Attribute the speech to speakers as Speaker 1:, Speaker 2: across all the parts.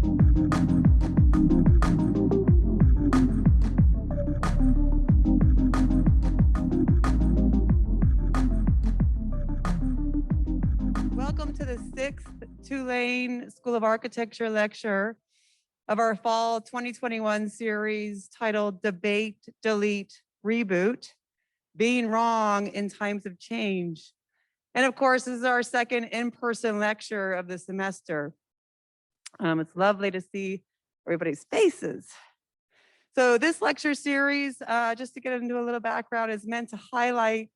Speaker 1: Welcome to the 6th Tulane School of Architecture lecture of our fall 2021 series titled Debate, Delete, Reboot, Being Wrong in Times of Change. And of course, this is our second in-person lecture of the semester. It's lovely to see everybody's faces. So this lecture series, just to get into a little background, is meant to highlight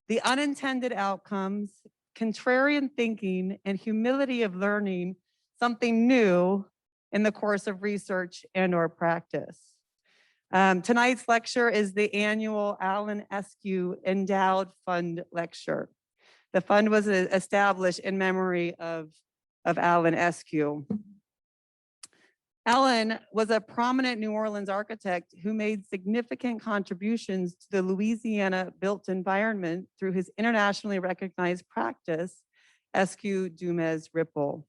Speaker 1: the unintended outcomes, contrarian thinking, and humility of learning something new in the course of research and/or practice. Tonight's lecture is the annual Alan Eskew Endowed Fund Lecture. The fund was established in memory of Alan Eskew. Alan was a prominent New Orleans architect who made significant contributions to the Louisiana built environment through his internationally recognized practice, Eskew Dumez Ripple.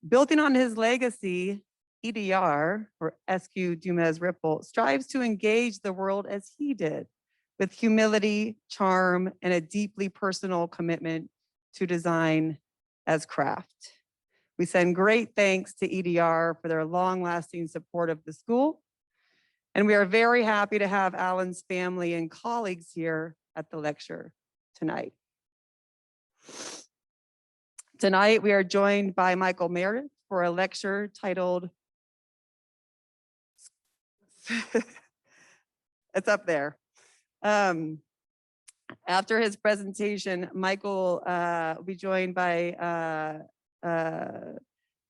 Speaker 1: Building on his legacy, EDR, or Eskew Dumez Ripple, strives to engage the world as he did, with humility, charm, and a deeply personal commitment to design as craft. We send great thanks to EDR for their long-lasting support of the school, and we are very happy to have Alan's family and colleagues here at the lecture tonight. Tonight, we are joined by Michael Meredith for a lecture titled, it's up there. After his presentation, Michael will be joined by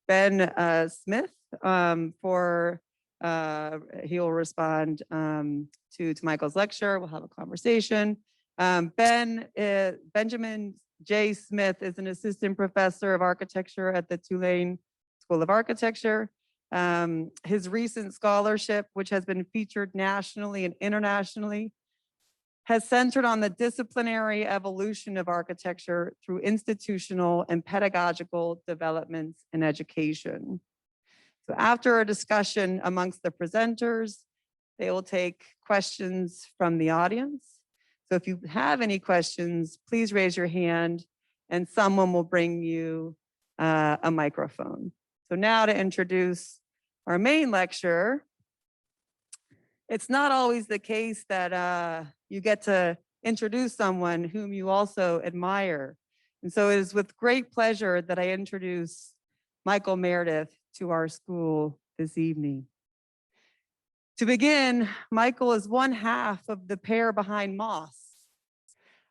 Speaker 1: Ben Smith he will respond to Michael's lecture. We'll have a conversation. Benjamin J. Smith is an assistant professor of architecture at the Tulane School of Architecture. His recent scholarship, which has been featured nationally and internationally, has centered on the disciplinary evolution of architecture through institutional and pedagogical developments in education. So after a discussion amongst the presenters, they will take questions from the audience. So if you have any questions, please raise your hand and someone will bring you a microphone. So now to introduce our main lecturer. It's not always the case that you get to introduce someone whom you also admire. And so it is with great pleasure that I introduce Michael Meredith to our school this evening. To begin, Michael is one half of the pair behind Moss.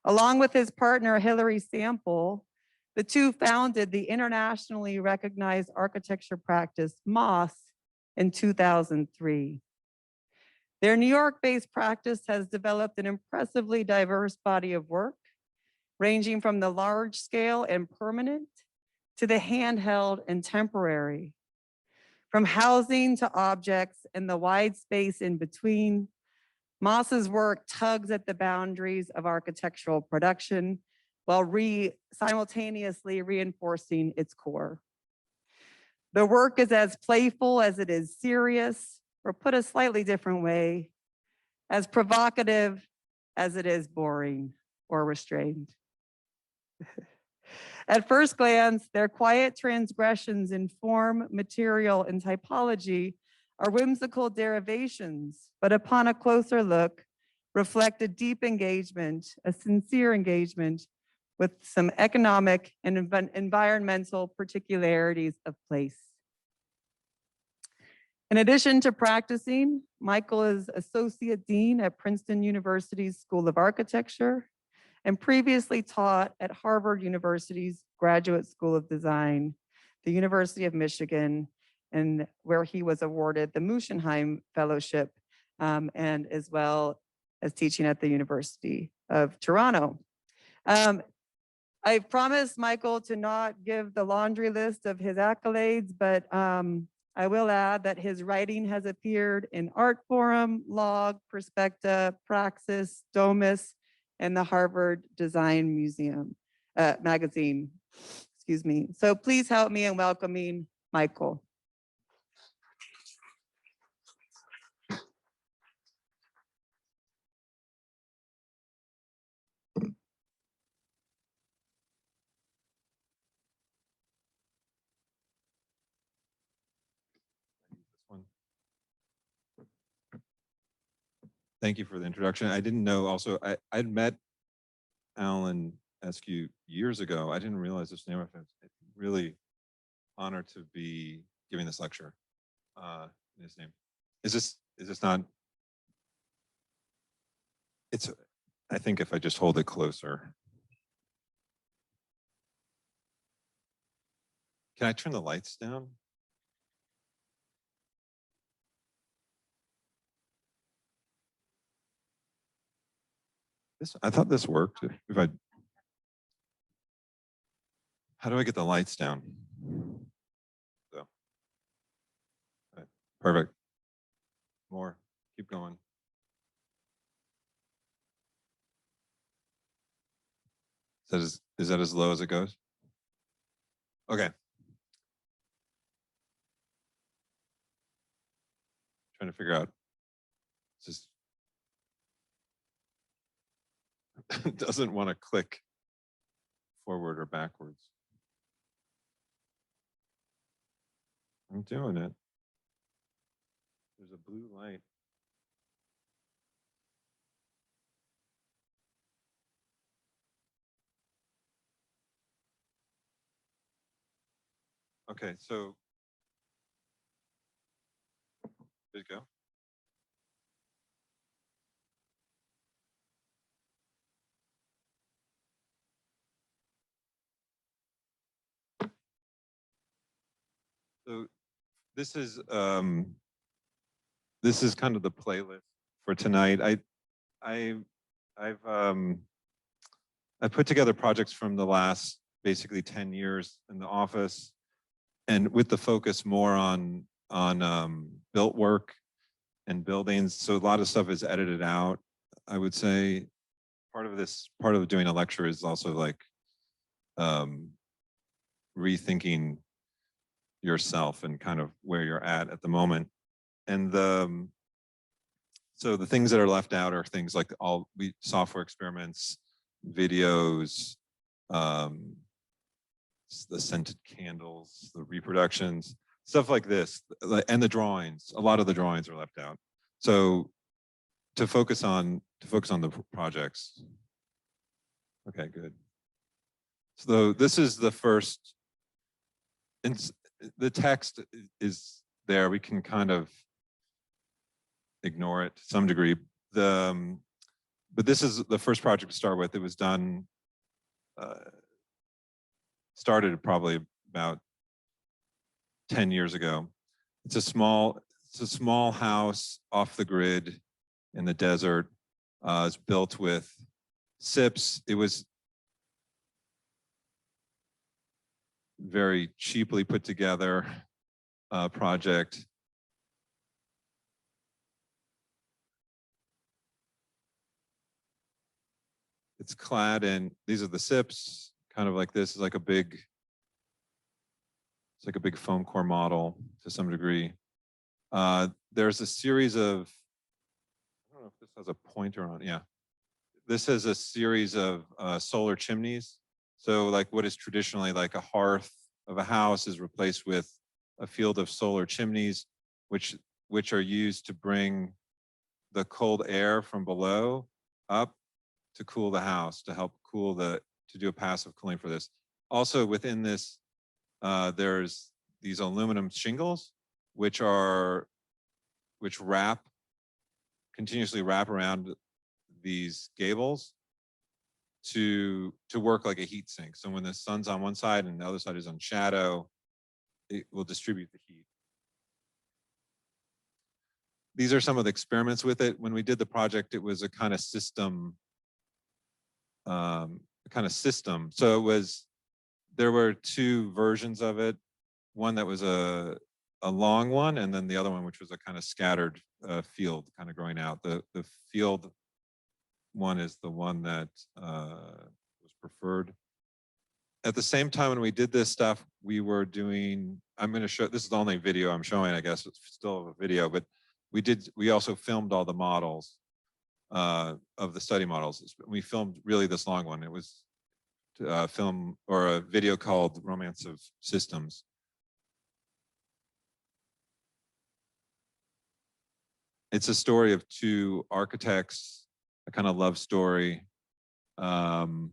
Speaker 1: Along with his partner, Hilary Sample, the two founded the internationally recognized architecture practice, Moss, in 2003. Their New York-based practice has developed an impressively diverse body of work, ranging from the large scale and permanent to the handheld and temporary. From housing to objects and the wide space in between, Moss's work tugs at the boundaries of architectural production while simultaneously reinforcing its core. The work is as playful as it is serious, or put a slightly different way, as provocative as it is boring or restrained. At first glance, their quiet transgressions in form, material, and typology are whimsical derivations, but upon a closer look, reflect a deep engagement, a sincere engagement with some economic and environmental particularities of place. In addition to practicing, Michael is Associate Dean at Princeton University's School of Architecture and previously taught at Harvard University's Graduate School of Design, the University of Michigan, and where he was awarded the Muschenheim Fellowship, and as well as teaching at the University of Toronto. I promised Michael to not give the laundry list of his accolades, but I will add that his writing has appeared in Art Forum, Log, Perspecta, Praxis, Domus, and the Harvard Design Museum magazine. Excuse me. So please help me in welcoming Michael.
Speaker 2: Thank you for the introduction. I didn't know also, I'd met Alan Eskew years ago. I didn't realize this name. It's really honored to be giving this lecture in his name. Is this not? It's, I think if I just hold it closer. Can I turn the lights down? I thought this worked. If I, how do I get the lights down? So, right, perfect. More, keep going. Is that as low as it goes? Okay. Trying to figure out. Just doesn't want to click forward or backwards. I'm doing it. There's a blue light. Okay, so did it go? So this is kind of the playlist for tonight. I've put together projects from the last basically 10 years in the office, and with the focus more on built work and buildings. So a lot of stuff is edited out. I would say part of doing a lecture is also like rethinking yourself and kind of where you're at the moment. And so the things that are left out are things like software experiments, videos, the scented candles, the reproductions, stuff like this, and the drawings. A lot of the drawings are left out. So to focus on the projects. Okay, good. So this is the first, and the text is there. We can kind of ignore it to some degree. But this is the first project to start with. It was done, started probably about 10 years ago. It's a small house off the grid in the desert. It's built with SIPs. It was very cheaply put together project. It's clad in, these are the SIPs, kind of like this is like a big, it's like a big foam core model to some degree. There's a series of, I don't know if this has a pointer on it, yeah. This is a series of solar chimneys. So like what is traditionally like a hearth of a house is replaced with a field of solar chimneys, which are used to bring the cold air from below up to cool the house, to help cool to do a passive cooling for this. Also within this, there's these aluminum shingles, which continuously wrap around these gables to work like a heat sink. So when the sun's on one side and the other side is on shadow, it will distribute the heat. These are some of the experiments with it. When we did the project, it was a kind of system. So there were two versions of it. One that was a long one, and then the other one, which was a kind of scattered field kind of growing out. The field one is the one that was preferred. At the same time when we did this stuff, we were doing I'm going to show, this is the only video I'm showing, I guess it's still a video, but we also filmed all the models of the study models. We filmed really this long one. It was a film or a video called Romance of Systems. It's a story of two architects, a kind of love story. One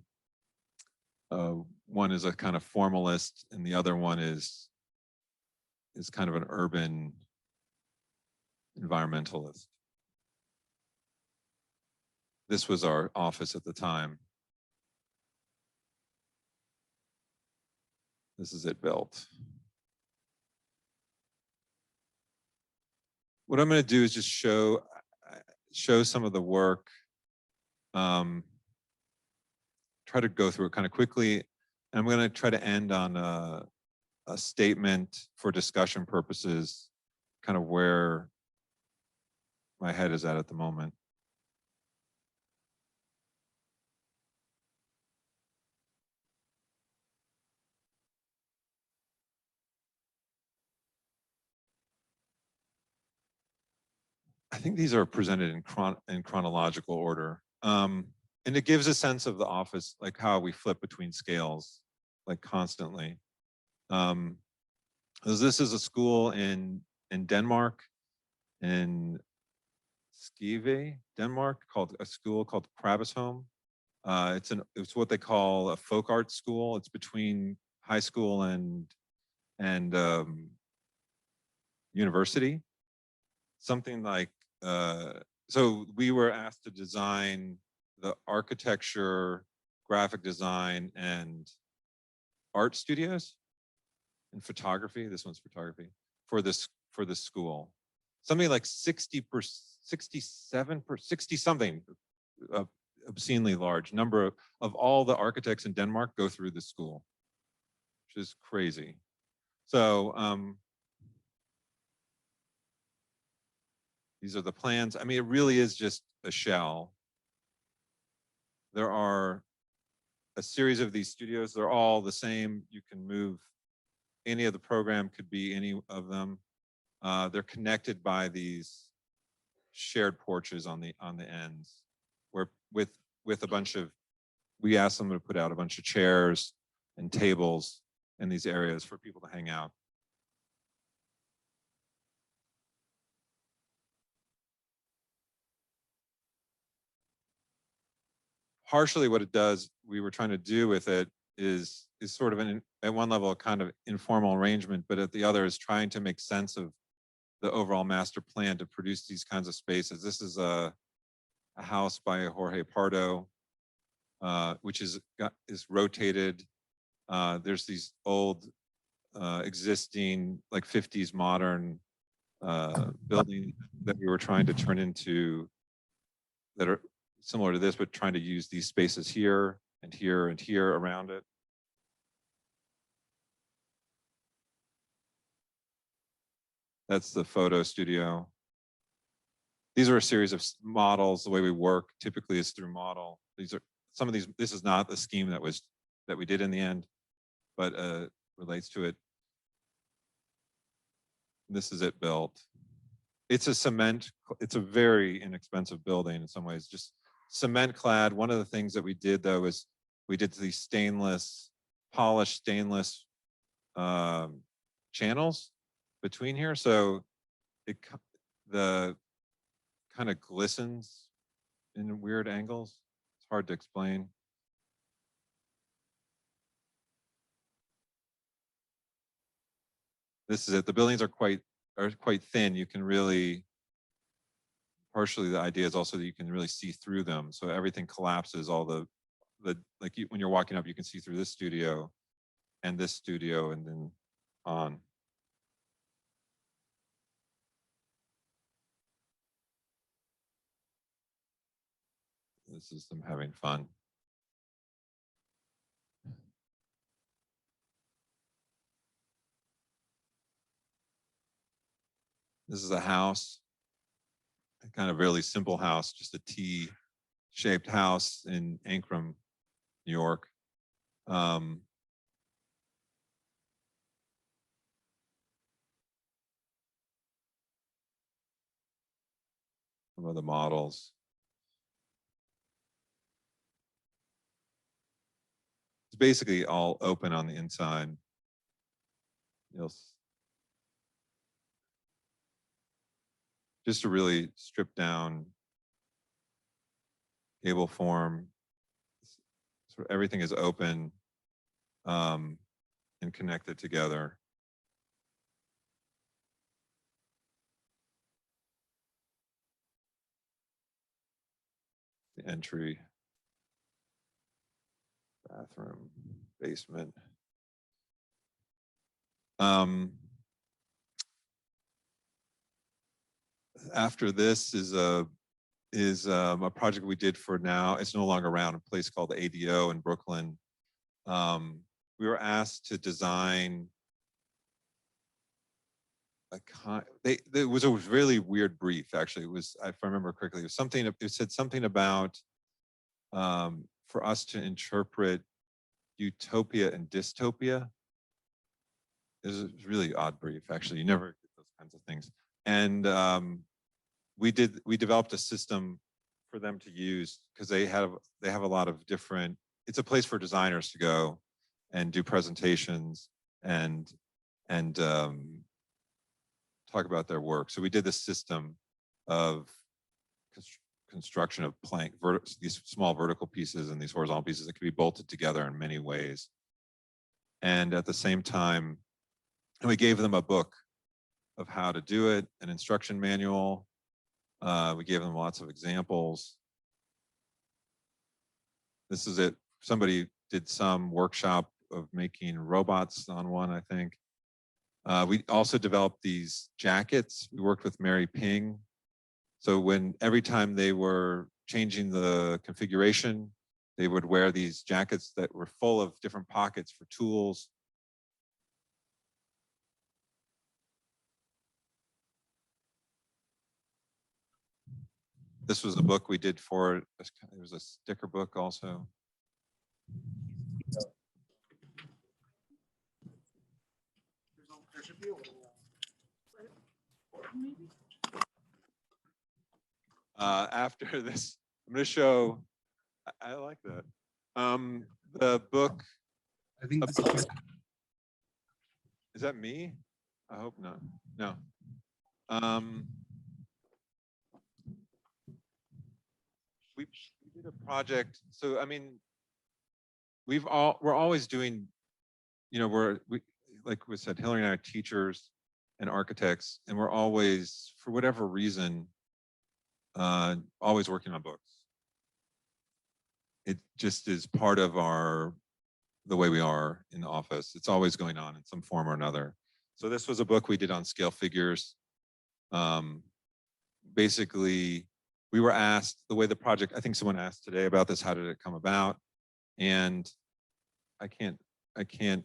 Speaker 2: is a kind of formalist, and the other one is kind of an urban environmentalist. This was our office at the time. This is it built. What I'm going to do is just show some of the work. Try to go through it kind of quickly. And I'm going to try to end on a statement for discussion purposes, kind of where my head is at the moment. I think these are presented in chronological order. And it gives a sense of the office, like how we flip between scales, like constantly. This is a school in Denmark, in Skive, Denmark, called a school called Krabbesholm. It's what they call a folk art school. It's between high school and university. Something like so we were asked to design the architecture, graphic design, and art studios and photography. This one's photography for this school. Something like 60%, 67%, 60 something, obscenely large number of all the architects in Denmark go through this school, which is crazy. So these are the plans. I mean, it really is just a shell. There are a series of these studios. They're all the same. You can move any of the program, could be any of them. They're connected by these shared porches on the ends, where with a bunch of, we asked them to put out a bunch of chairs and tables in these areas for people to hang out. Partially what it does, we were trying to do with it is sort of at one level a kind of informal arrangement, but at the other is trying to make sense of the overall master plan to produce these kinds of spaces. This is a house by Jorge Pardo, which is rotated. There's these old existing like 50s modern buildings that we were trying to turn into, that are similar to this, but trying to use these spaces here and here and here around it. That's the photo studio. These are a series of models. The way we work typically is through model. These are some of these. This is not the scheme that we did in the end, but relates to it. This is it built. It's a very inexpensive building in some ways, just cement clad. One of the things that we did though is we did these polished stainless channels between here. So the kind of glistens in weird angles. It's hard to explain. This is it. The buildings are quite thin. You can really, partially the idea is also that you can really see through them. So everything collapses, all the like when you're walking up, you can see through this studio and then on. This is them having fun. This is a house, a kind of really simple house, just a T-shaped house in Ancram, New York. some of the models. It's basically all open on the inside. Just to really strip down cable form. So everything is open and connected together. The entry, bathroom, basement. After this is a project we did for now. It's no longer around, a place called the ADO in Brooklyn. We were asked to design it was a really weird brief, actually. It was, if I remember correctly, it was something, it said something about for us to interpret utopia and dystopia. It was a really odd brief, actually. You never get those kinds of things. And we developed a system for them to use because they have a lot of different, it's a place for designers to go and do presentations and talk about their work. So we did this system of construction of plank, these small vertical pieces and these horizontal pieces that can be bolted together in many ways. And at the same time, we gave them a book of how to do it, an instruction manual. We gave them lots of examples. This is it. Somebody did some workshop of making robots on one, I think. We also developed these jackets. We worked with Mary Ping. So every time they were changing the configuration, they would wear these jackets that were full of different pockets for tools. This was a book we did for it. There was a sticker book also. After this, I'm going to show. I like that. The book.
Speaker 3: I think this
Speaker 2: is that me? I hope not. No. We did a project. So I mean, we're always doing. You know, like we said, Hillary and I are teachers and architects, and we're always, for whatever reason, always working on books. It just is part of the way we are in the office. It's always going on in some form or another. So this was a book we did on scale figures. Basically, we were asked the way the project, I think someone asked today about this, how did it come about? And I can't seem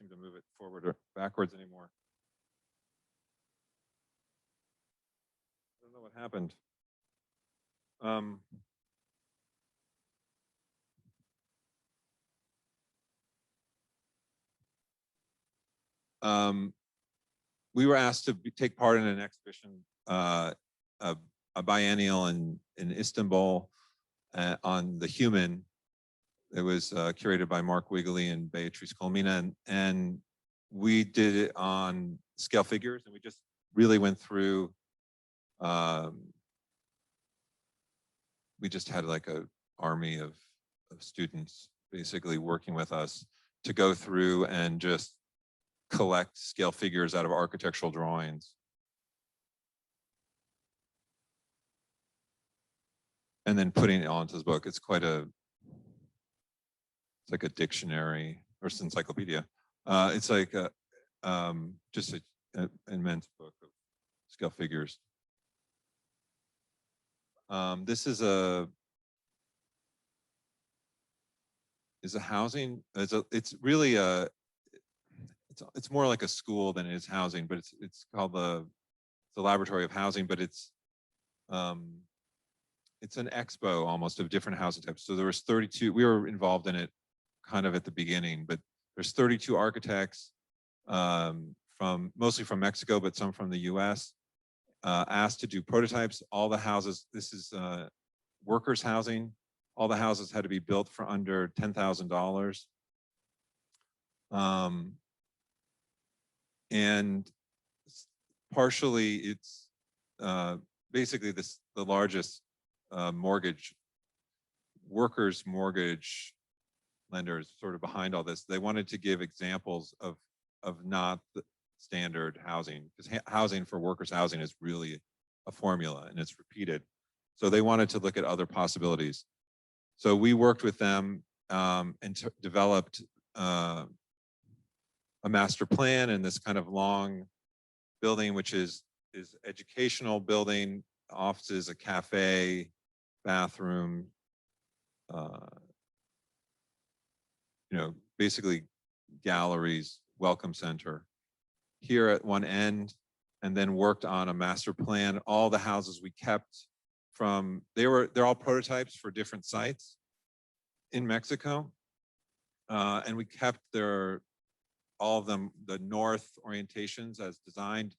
Speaker 2: to move it forward or backwards anymore. I don't know what happened. We were asked to take part in an exhibition, a biennial in Istanbul on the human. It was curated by Mark Wigley and Beatrice Colmina, and we did it on scale figures, and we just really went through. We just had like an army of students basically working with us to go through and just collect scale figures out of architectural drawings. And then putting it all into this book. It's like a dictionary or encyclopedia. It's like just an immense book of scale figures. This is a housing. It's really it's more like a school than it is housing, but it's called the Laboratory of Housing, but it's an expo almost of different housing types. So there was 32. We were involved in it kind of at the beginning, but there's 32 architects mostly from Mexico, but some from the U.S. asked to do prototypes. All the houses, this is workers' housing. All the houses had to be built for under $10,000. And partially it's basically the largest mortgage, workers' mortgage lenders sort of behind all this. They wanted to give examples of not the standard housing, because housing for workers' housing is really a formula and it's repeated. So they wanted to look at other possibilities. So we worked with them and developed a master plan and this kind of long building, which is educational building, offices, a cafe, bathroom, basically galleries, welcome center here at one end, and then worked on a master plan. All the houses we kept from, they're all prototypes for different sites in Mexico. And we kept all of them, the north orientations as designed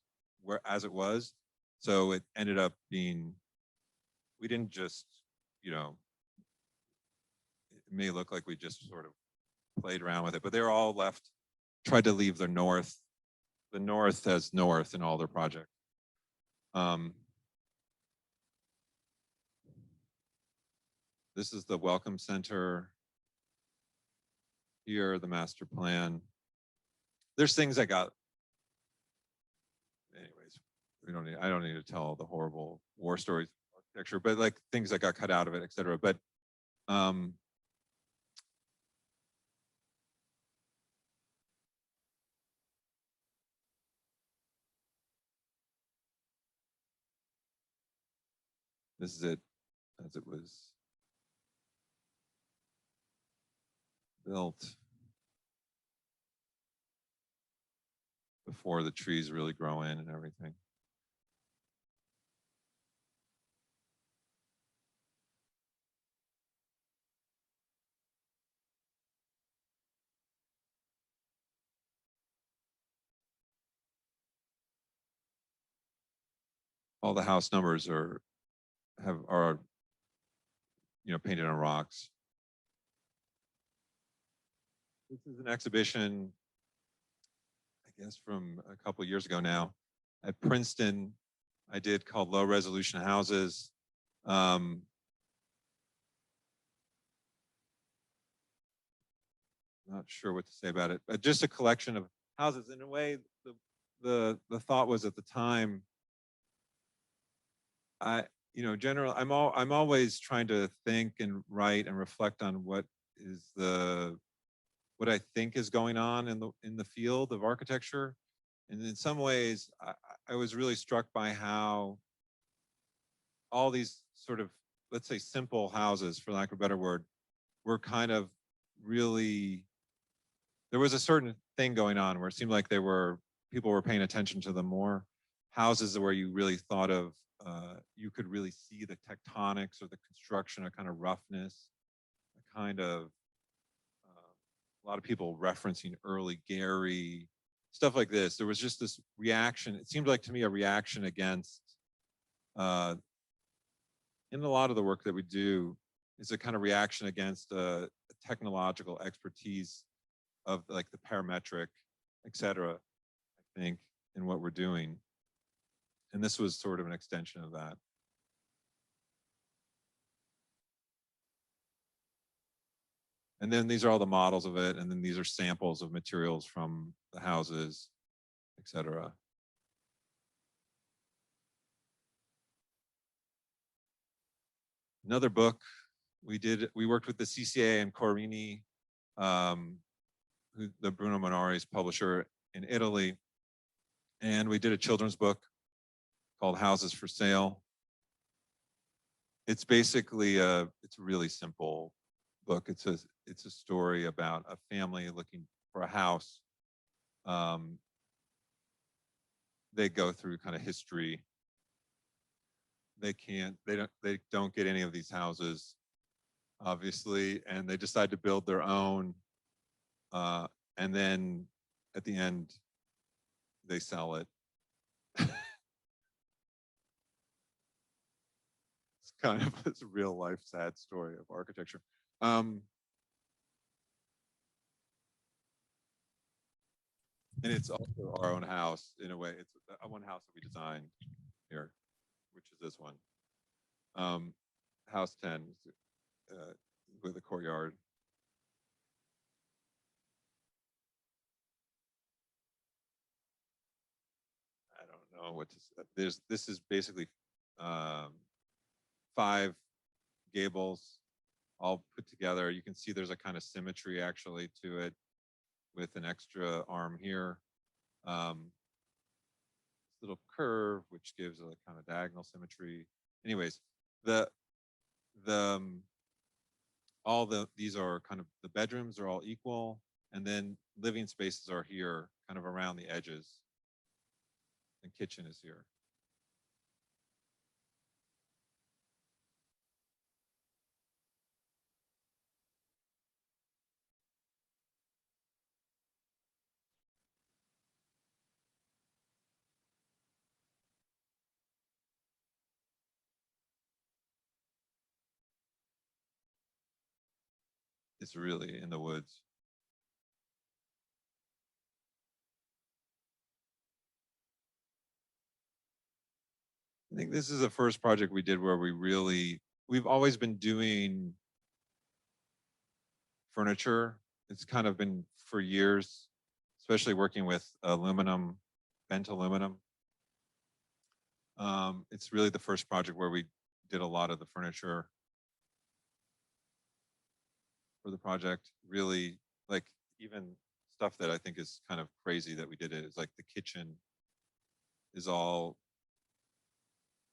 Speaker 2: as it was. So it ended up being, we didn't just, it may look like we just sort of played around with it, but they were all left, tried to leave the north as north in all their projects. This is the welcome center. Here, the master plan. There's things I got. Anyways, I don't need to tell the horrible war stories of architecture, but like things that got cut out of it, et cetera. But this is it as it was built before the trees really grow in and everything. All the house numbers are painted on rocks. This is an exhibition, I guess, from a couple of years ago now at Princeton. I did called Low Resolution Houses. Not sure what to say about it, but just a collection of houses. In a way, the thought was at the time, I'm always trying to think and write and reflect on what I think is going on in the field of architecture. And in some ways, I was really struck by how all these sort of, let's say, simple houses, for lack of a better word, were kind of really, there was a certain thing going on where it seemed like people were paying attention to them more. Houses where you really thought of, you could really see the tectonics or the construction, a kind of roughness, a kind of, a lot of people referencing early Gary, stuff like this. There was just this reaction. It seemed like to me a reaction against, in a lot of the work that we do, is a kind of reaction against a technological expertise of like the parametric, et cetera, I think, in what we're doing. And this was sort of an extension of that. And then these are all the models of it. And then these are samples of materials from the houses, et cetera. Another book we worked with the CCA and Corini, the Bruno Monari's publisher in Italy. And we did a children's book called Houses for Sale. It's basically it's a really simple book. It's a story about a family looking for a house. They go through kind of history. They don't get any of these houses, obviously, and they decide to build their own. And then at the end, they sell it. kind of this real life sad story of architecture. And it's also our own house in a way. It's one house that we designed here, which is this one. House 10 with a courtyard. I don't know what to say. This is basically 5 gables all put together. You can see there's a kind of symmetry actually to it with an extra arm here. This little curve, which gives a kind of diagonal symmetry. Anyways, these are kind of, the bedrooms are all equal, and then living spaces are here, kind of around the edges, and kitchen is here. It's really in the woods. I think this is the first project we did where we've always been doing furniture. It's kind of been for years, especially working with aluminum, bent aluminum. It's really the first project where we did a lot of the furniture for the project. Really, like, even stuff that I think is kind of crazy that we did it is like the kitchen is all,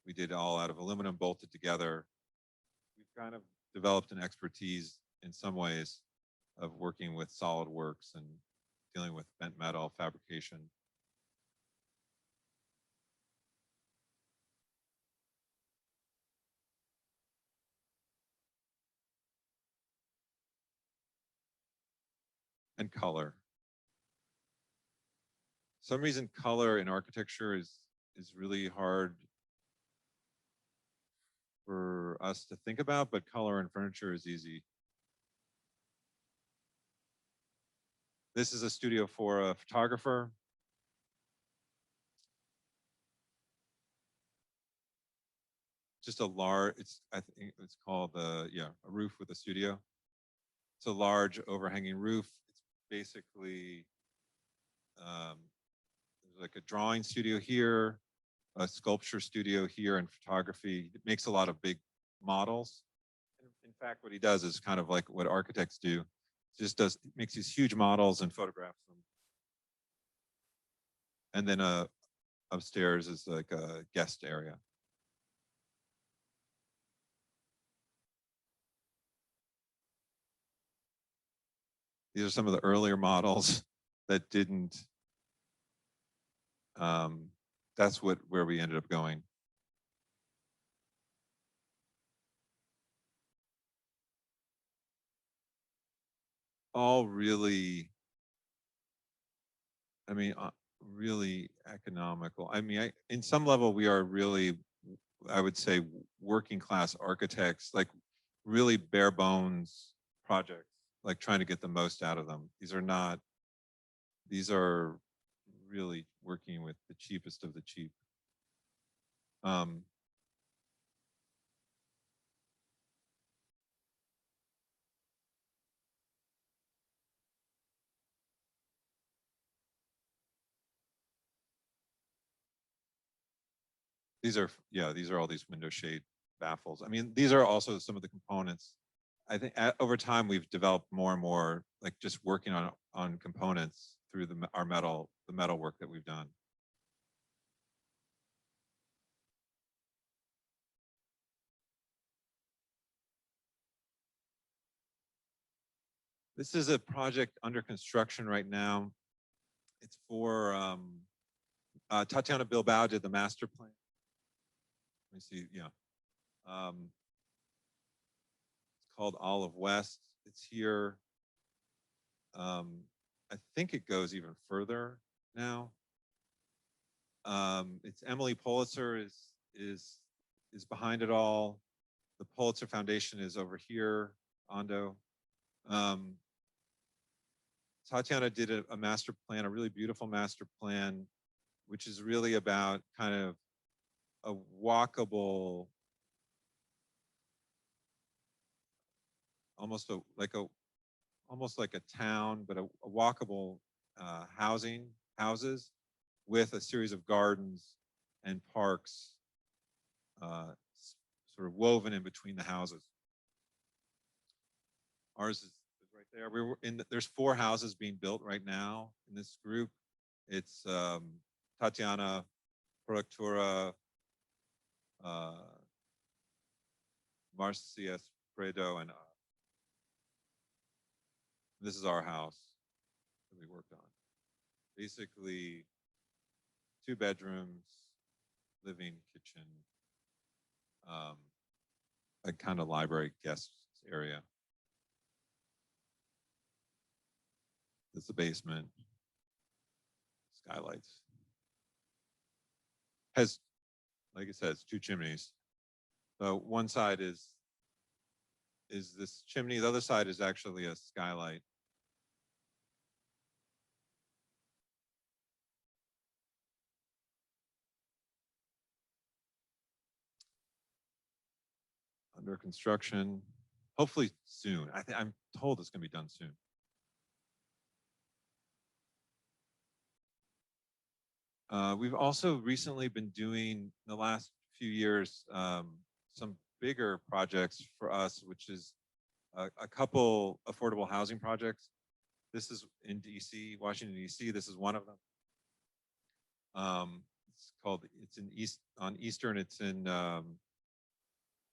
Speaker 2: we did all out of aluminum bolted together. We've kind of developed an expertise in some ways of working with solid works and dealing with bent metal fabrication. And color. Some reason color in architecture is really hard for us to think about, but color in furniture is easy. This is a studio for a photographer. Just a large, I think it's called a roof with a studio. It's a large overhanging roof. It's basically there's like a drawing studio here, a sculpture studio here, and photography. It makes a lot of big models. In fact, what he does is kind of like what architects do. Just makes these huge models and photographs them. And then upstairs is like a guest area. These are some of the earlier models that didn't. That's where we ended up going. All really, I mean, really economical. I mean, in some level, we are really, I would say, working class architects, like really bare bones projects, like trying to get the most out of them. These are really working with the cheapest of the cheap. These are all these window shade baffles. I mean, these are also some of the components. I think over time we've developed more and more, like just working on components through the metal work that we've done. This is a project under construction right now. It's for Tatiana Bilbao did the master plan. Let me see, yeah. It's called Olive West. It's here. I think it goes even further now. It's Emily Politzer is behind it all. The Pulitzer Foundation is over here, Ondo. Tatiana did a master plan, a really beautiful master plan, which is really about kind of a walkable, almost like a town, but a walkable houses with a series of gardens and parks sort of woven in between the houses. Ours is right there. We were there's 4 houses being built right now in this group. It's Tatiana, Productura, Marcia Fredo, and this is our house that we worked on. Basically, 2 bedrooms, living, kitchen, a kind of library guest area. This is the basement. Skylights. Has, like I said, it's 2 chimneys. So one side is this chimney. The other side is actually a skylight. Under construction, hopefully soon. I'm told it's going to be done soon. We've also recently been doing, in the last few years, some bigger projects for us, which is a couple affordable housing projects. This is in DC, Washington, DC. This is one of them. It's in Eastern, it's in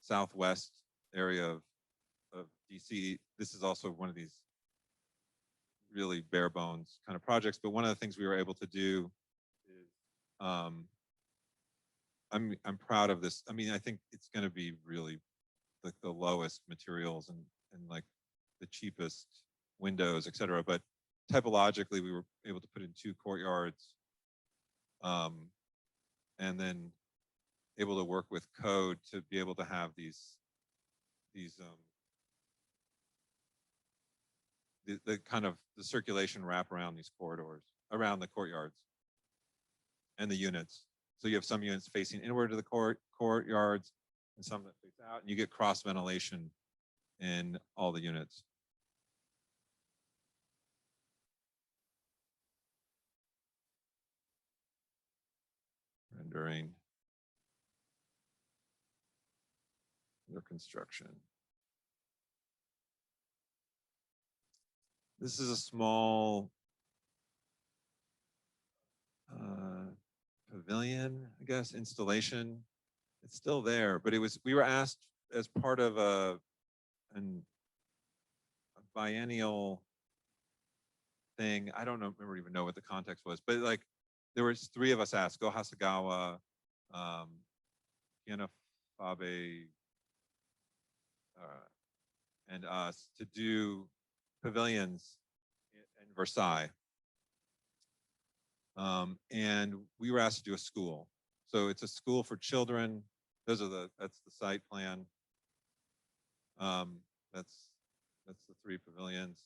Speaker 2: southwest area of DC. This is also one of these really bare bones kind of projects. But one of the things we were able to do is, I'm proud of this. I mean, I think it's going to be really like the lowest materials and like the cheapest windows, et cetera. But typologically, we were able to put in 2 courtyards, and then able to work with code to be able to have the kind of the circulation wrap around these corridors, around the courtyards and the units. So you have some units facing inward to the courtyards and some that face out, and you get cross ventilation in all the units. Rendering under construction. This is a small pavilion, I guess, installation. It's still there, but we were asked as part of a biennial thing. I don't remember even know what the context was, but like there was 3 of us asked, Go Hasagawa, Kiana Fabe, and us to do pavilions in Versailles. And we were asked to do a school. So it's a school for children. That's the site plan. That's the 3 pavilions.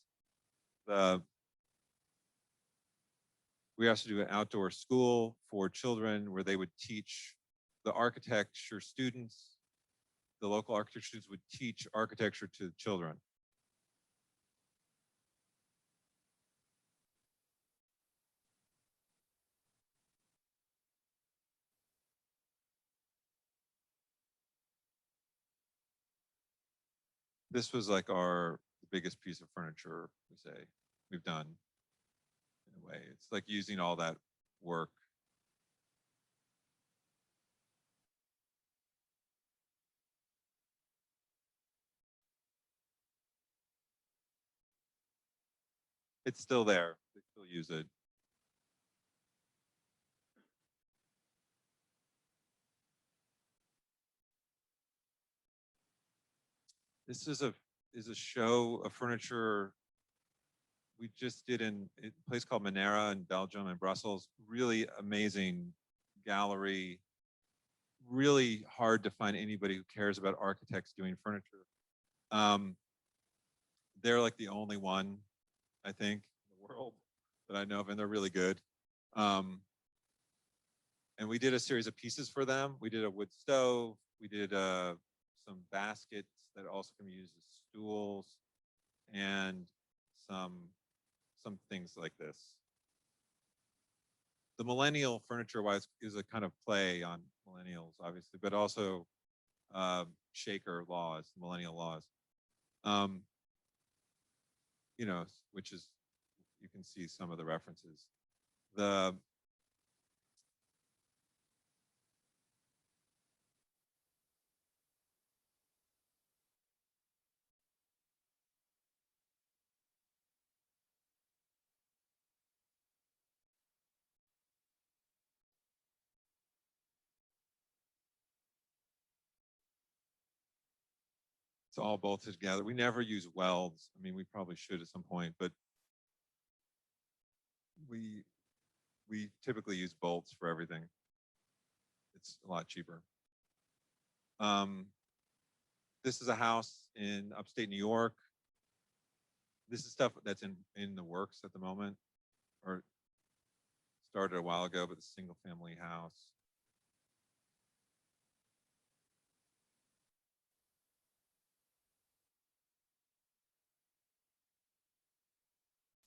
Speaker 2: We asked to do an outdoor school for children where they would teach the architecture students. The local architecture students would teach architecture to children. This was like our biggest piece of furniture, we say, we've done in a way. It's like using all that work. It's still there. They still use it. This is a show of furniture we just did in a place called Monera in Belgium and Brussels. Really amazing gallery, really hard to find anybody who cares about architects doing furniture. They're like the only one, I think, in the world that I know of, and they're really good. And we did a series of pieces for them. We did a wood stove. We did some baskets that also can be used as stools, and some things like this. The Millennial Furniture is a kind of play on millennials, obviously, but also Shaker laws, millennial laws. You know, which is, you can see some of the references. It's all bolted together. We never use welds. I mean, we probably should at some point, but we typically use bolts for everything. It's a lot cheaper. This is a house in upstate New York. This is stuff that's in the works at the moment, or started a while ago, but it's a single family house.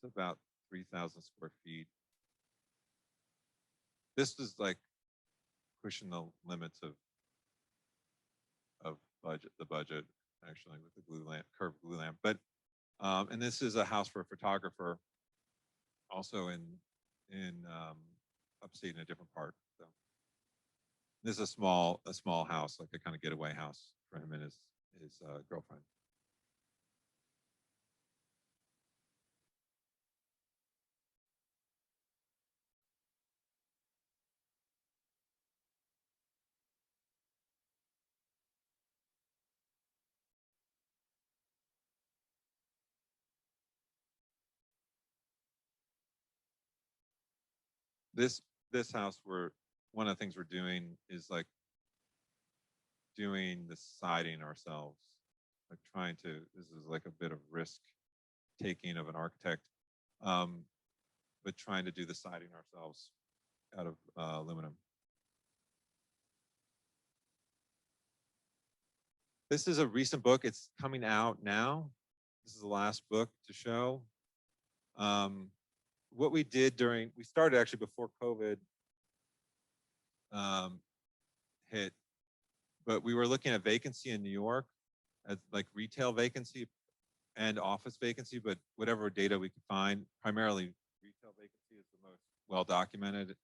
Speaker 2: It's about 3,000 square feet. This is like pushing the limits of the budget, actually, with the glue lamp, curved glue lamp. But and this is a house for a photographer, also in upstate in a different part. So this is a small house, like a kind of getaway house for him and his girlfriend. This house, one of the things we're doing is like doing the siding ourselves, like this is like a bit of risk taking of an architect, but trying to do the siding ourselves out of aluminum. This is a recent book. It's coming out now. This is the last book to show. What we did we started actually before COVID hit, but we were looking at vacancy in New York, as like retail vacancy and office vacancy, but whatever data we could find, primarily retail vacancy is the most well documented.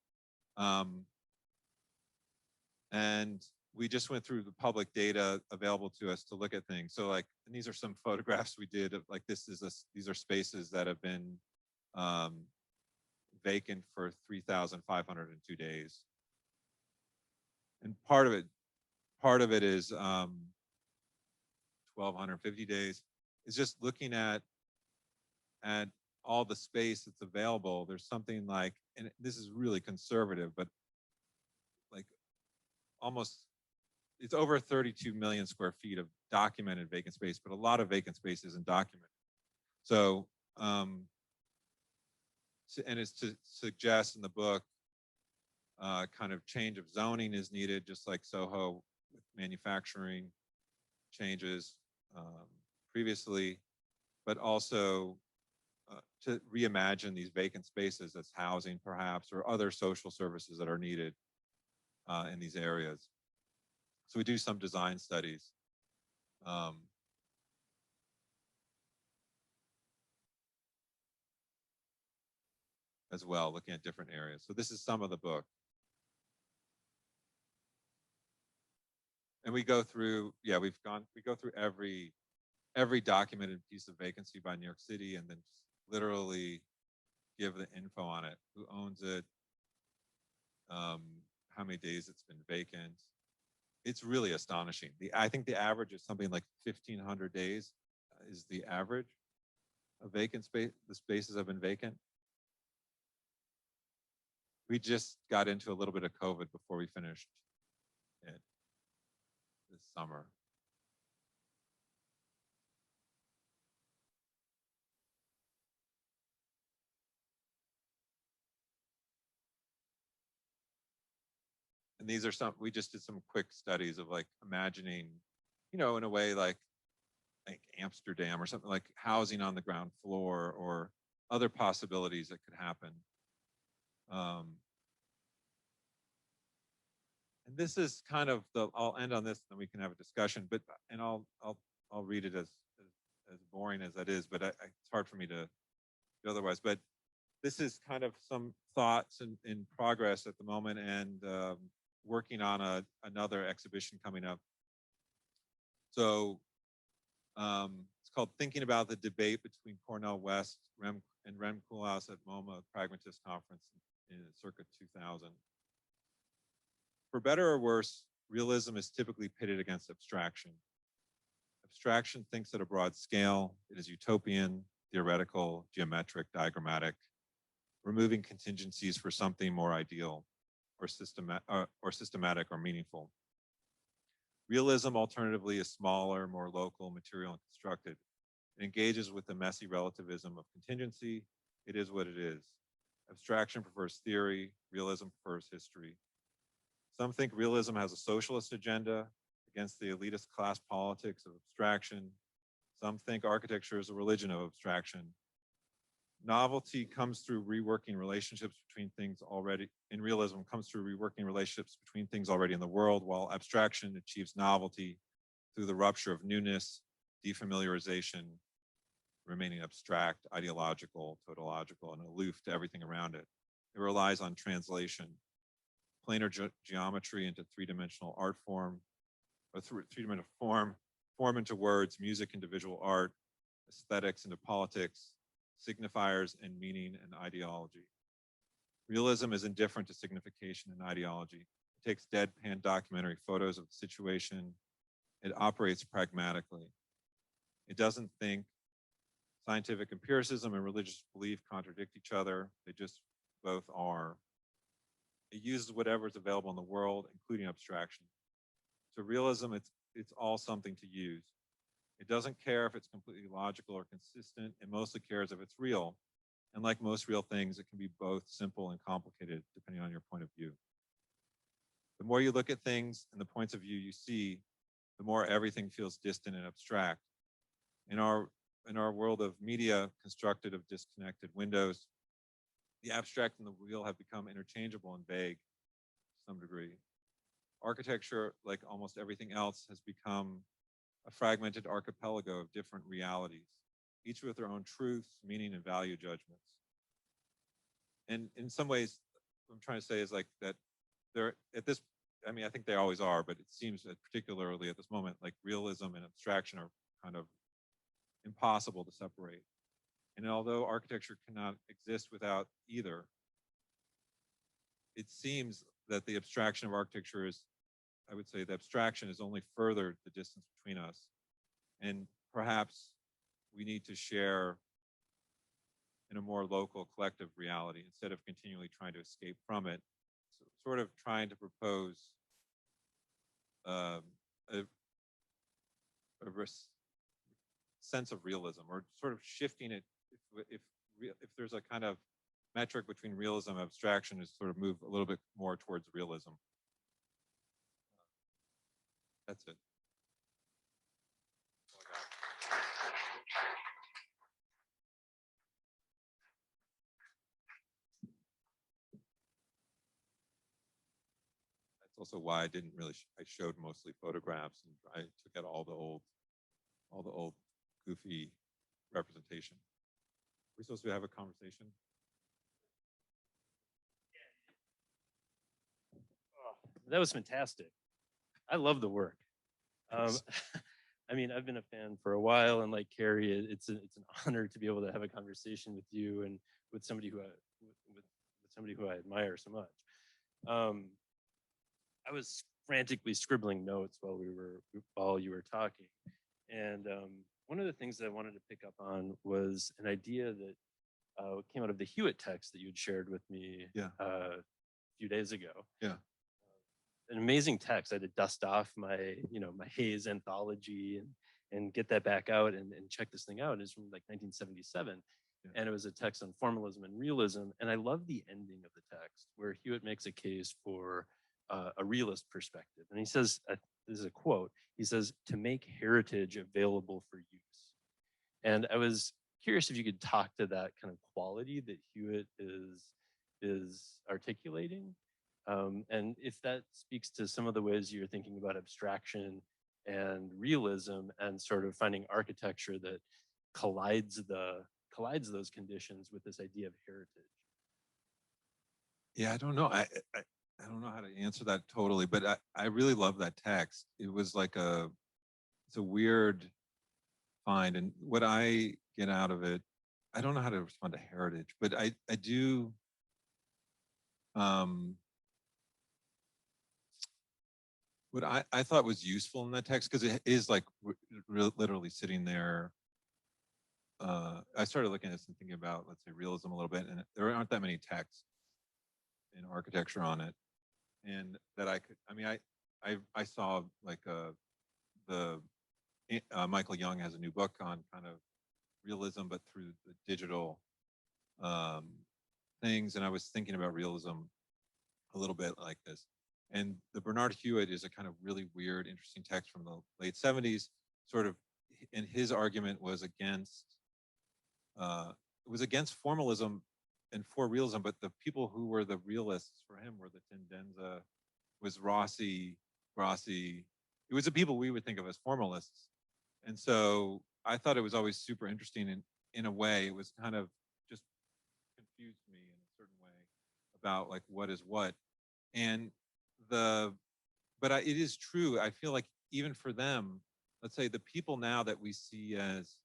Speaker 2: And we just went through the public data available to us to look at things. So like, and these are some photographs we did of like, these are spaces that have been vacant for 3,502 days. And part of it is 1,250 days. It's just looking at all the space that's available. There's something like, and this is really conservative, but like almost, it's over 32 million square feet of documented vacant space, but a lot of vacant space isn't documented. So, and it's to suggest in the book, kind of change of zoning is needed, just like Soho with manufacturing changes previously, but also to reimagine these vacant spaces as housing perhaps, or other social services that are needed in these areas. So we do some design studies. As well, looking at different areas. So this is some of the book. And we go through, yeah, we go through every documented piece of vacancy by New York City, and then just literally give the info on it, who owns it, how many days it's been vacant. It's really astonishing. I think the average is something like 1,500 days is the average of vacant space. The spaces have been vacant. We just got into a little bit of COVID before we finished it this summer. And these are some, we just did some quick studies of like imagining, you know, in a way like Amsterdam or something, like housing on the ground floor or other possibilities that could happen. And this is kind of the, I'll end on this, then we can have a discussion, but, and I'll read it as boring as that is, but it's hard for me to do otherwise. But this is kind of some thoughts in progress at the moment, and working on another exhibition coming up. So it's called Thinking About the Debate Between Cornell West and Rem Koolhaas at MoMA Pragmatist Conference in circa 2000. For better or worse, realism is typically pitted against abstraction. Abstraction thinks at a broad scale. It is utopian, theoretical, geometric, diagrammatic, removing contingencies for something more ideal or systematic or meaningful. Realism, alternatively, is smaller, more local, material, and constructed. It engages with the messy relativism of contingency. It is what it is. Abstraction prefers theory. Realism prefers history. Some think realism has a socialist agenda against the elitist class politics of abstraction. Some think architecture is a religion of abstraction. Novelty comes through reworking relationships between things already, in realism comes through reworking relationships between things already in the world, while abstraction achieves novelty through the rupture of newness, defamiliarization, remaining abstract, ideological, tautological, and aloof to everything around it. It relies on translation, planar geometry into three-dimensional art form, or three-dimensional form into words, music into visual art, aesthetics into politics, signifiers and meaning and ideology. Realism is indifferent to signification and ideology. It takes deadpan documentary photos of the situation. It operates pragmatically. It doesn't think scientific empiricism and religious belief contradict each other. They just both are. It uses whatever is available in the world, including abstraction. So realism, it's all something to use. It doesn't care if it's completely logical or consistent. It mostly cares if it's real. And like most real things, it can be both simple and complicated, depending on your point of view. The more you look at things and the points of view you see, the more everything feels distant and abstract. In our world of media constructed of disconnected windows, the abstract and the real have become interchangeable and vague to some degree. Architecture, like almost everything else, has become a fragmented archipelago of different realities, each with their own truths, meaning, and value judgments. And in some ways, what I'm trying to say is like that they're at this, I mean, I think they always are, but it seems that particularly at this moment, like realism and abstraction are kind of impossible to separate. And although architecture cannot exist without either, it seems that the abstraction of architecture is, I would say the abstraction is only furthered the distance between us. And perhaps we need to share in a more local collective reality instead of continually trying to escape from it. So sort of trying to propose a sense of realism, or sort of shifting it if there's a kind of metric between realism and abstraction, is sort of move a little bit more towards realism. That's it. That's also why I didn't really, I showed mostly photographs, and I took out all the old goofy representation. We're supposed to have a conversation.
Speaker 3: That was fantastic. I love the work.
Speaker 2: Thanks.
Speaker 3: I mean, I've been a fan for a while, and like Carrie, it's an honor to be able to have a conversation with you and with somebody who I admire so much. I was frantically scribbling notes while you were talking, and one of the things that I wanted to pick up on was an idea that came out of the Hewitt text that you'd shared with me
Speaker 2: Yeah.
Speaker 3: a few days ago.
Speaker 2: Yeah.
Speaker 3: an amazing text. I had to dust off my, my Hayes anthology and get that back out and check this thing out. It's from like 1977.
Speaker 2: Yeah.
Speaker 3: And it was a text on formalism and realism. And I love the ending of the text where Hewitt makes a case for a realist perspective. And he says, this is a quote, he says, to make heritage available for use. And I was curious if you could talk to that kind of quality that Hewitt is articulating. And if that speaks to some of the ways you're thinking about abstraction and realism and sort of finding architecture that collides those conditions with this idea of heritage.
Speaker 2: Yeah, I don't know. I don't know how to answer that totally, but I really love that text. It was like it's a weird find. And what I get out of it, I don't know how to respond to heritage, but I do, what I thought was useful in that text, because it is like literally sitting there. I started looking at this and thinking about, let's say, realism a little bit, and there aren't that many texts in architecture on it. And that I could, I mean, I saw like Michael Young has a new book on kind of realism, but through the digital things. And I was thinking about realism a little bit like this. And the Bernard Hewitt is a kind of really weird, interesting text from the late 70s, sort of, and his argument was against formalism and for realism, but the people who were the realists for him were the Tendenza, was Rossi. It was the people we would think of as formalists. And so I thought it was always super interesting, and in a way it was kind of just confused me in a certain way about like what is what. And it is true. I feel like even for them, let's say the people now that we see as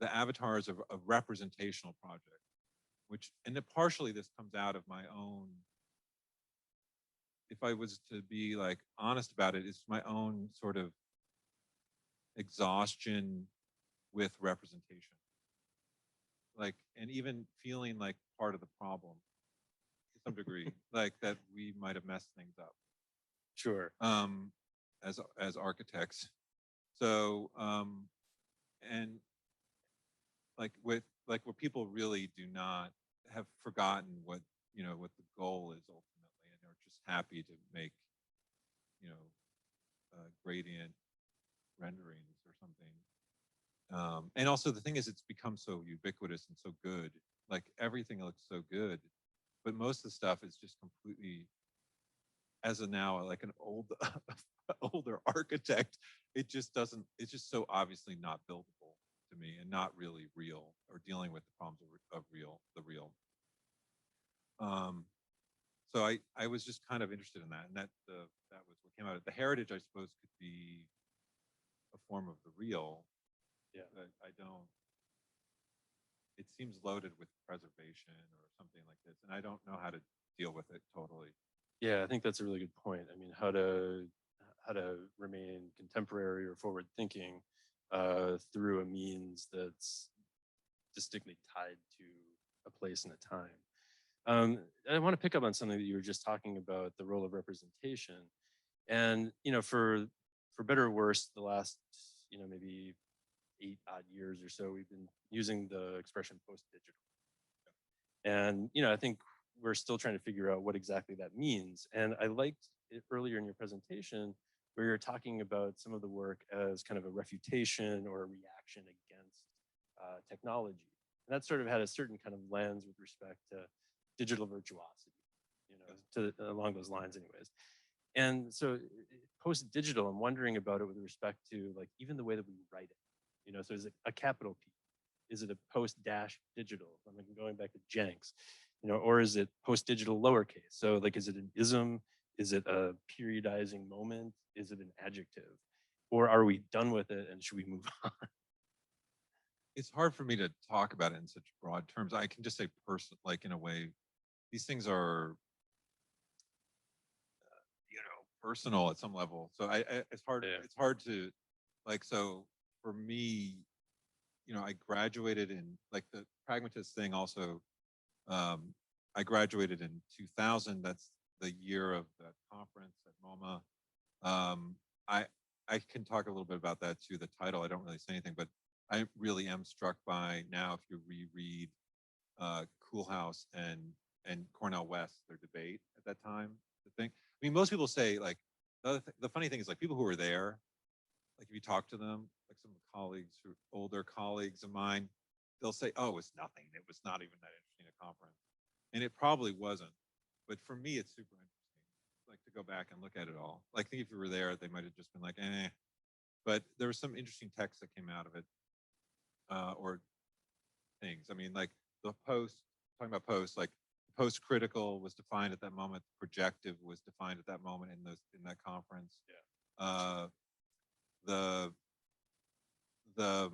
Speaker 2: the avatars of representational projects, and partially this comes out of my own, if I was to be like honest about it, it's my own sort of exhaustion with representation. Like, and even feeling like part of the problem to some degree, like that we might have messed things up.
Speaker 3: Sure.
Speaker 2: As architects. So, and like where people really do not have forgotten what the goal is ultimately, and are just happy to make, gradient renderings or something. And also the thing is, it's become so ubiquitous and so good. Like everything looks so good, but most of the stuff is just completely, as a now like an older architect, it's just so obviously not buildable to me and not really real, or dealing with the problems of the real. So I was just kind of interested in that, and that was what came out of the heritage. I suppose could be a form of the real.
Speaker 3: Yeah.
Speaker 2: But it seems loaded with preservation or something like this, and I don't know how to deal with it totally.
Speaker 3: Yeah, I think that's a really good point. I mean, how to remain contemporary or forward thinking through a means that's distinctly tied to a place and a time. I want to pick up on something that you were just talking about, the role of representation. And, for better or worse, the last, maybe 8 odd years or so, we've been using the expression post-digital. And, I think we're still trying to figure out what exactly that means. And I liked it earlier in your presentation where you're talking about some of the work as kind of a refutation or a reaction against technology. And that sort of had a certain kind of lens with respect to digital virtuosity, along those lines anyways. And so post-digital, I'm wondering about it with respect to like even the way that we write it. So is it a capital P? Is it a post-digital? I'm going back to Jenks, or is it post-digital lowercase? So like, is it an ism? Is it a periodizing moment? Is it an adjective? Or are we done with it and should we move on?
Speaker 2: It's hard for me to talk about it in such broad terms. I can just say like in a way, these things are, personal at some level. So it's hard. Yeah. It's hard to, like. So for me, I graduated in like the pragmatist thing. Also, I graduated in 2000. the year of the conference at MoMA. Um, I I can talk a little bit about that too. The title, I don't really say anything, but I really am struck by now if you reread Coolhouse and Cornell West, their debate at that time. The thing, I mean, most people say like the funny thing is like people who were there, like if you talk to them, like some colleagues who older colleagues of mine, they'll say, "Oh, it was nothing. It was not even that interesting a conference," and it probably wasn't. But for me, it's super interesting, like to go back and look at it all. Like, I think if you were there, they might have just been like, "Eh." But there was some interesting text that came out of it, or things. I mean, like the post, talking about post, like PostCritical was defined at that moment. Projective was defined at that moment in that conference.
Speaker 3: Yeah.
Speaker 2: Uh, the the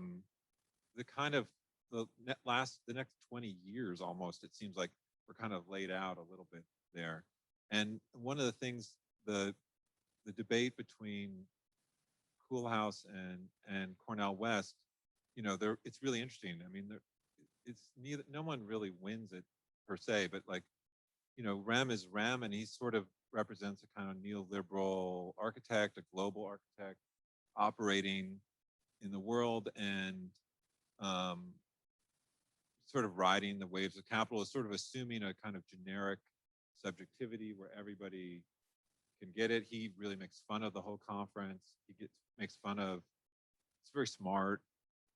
Speaker 2: the kind of the next 20 years almost, it seems like we're kind of laid out a little bit there. And one of the things, the debate between Coolhouse and Cornell West, you know, there it's really interesting. I mean, there it's neither, no one really wins it per se, but like, you know, Rem is Rem, and he sort of represents a kind of neoliberal architect, a global architect operating in the world, and um, sort of riding the waves of capital, is sort of assuming a kind of generic subjectivity where everybody can get it. He really makes fun of the whole conference. Makes fun of, it's very smart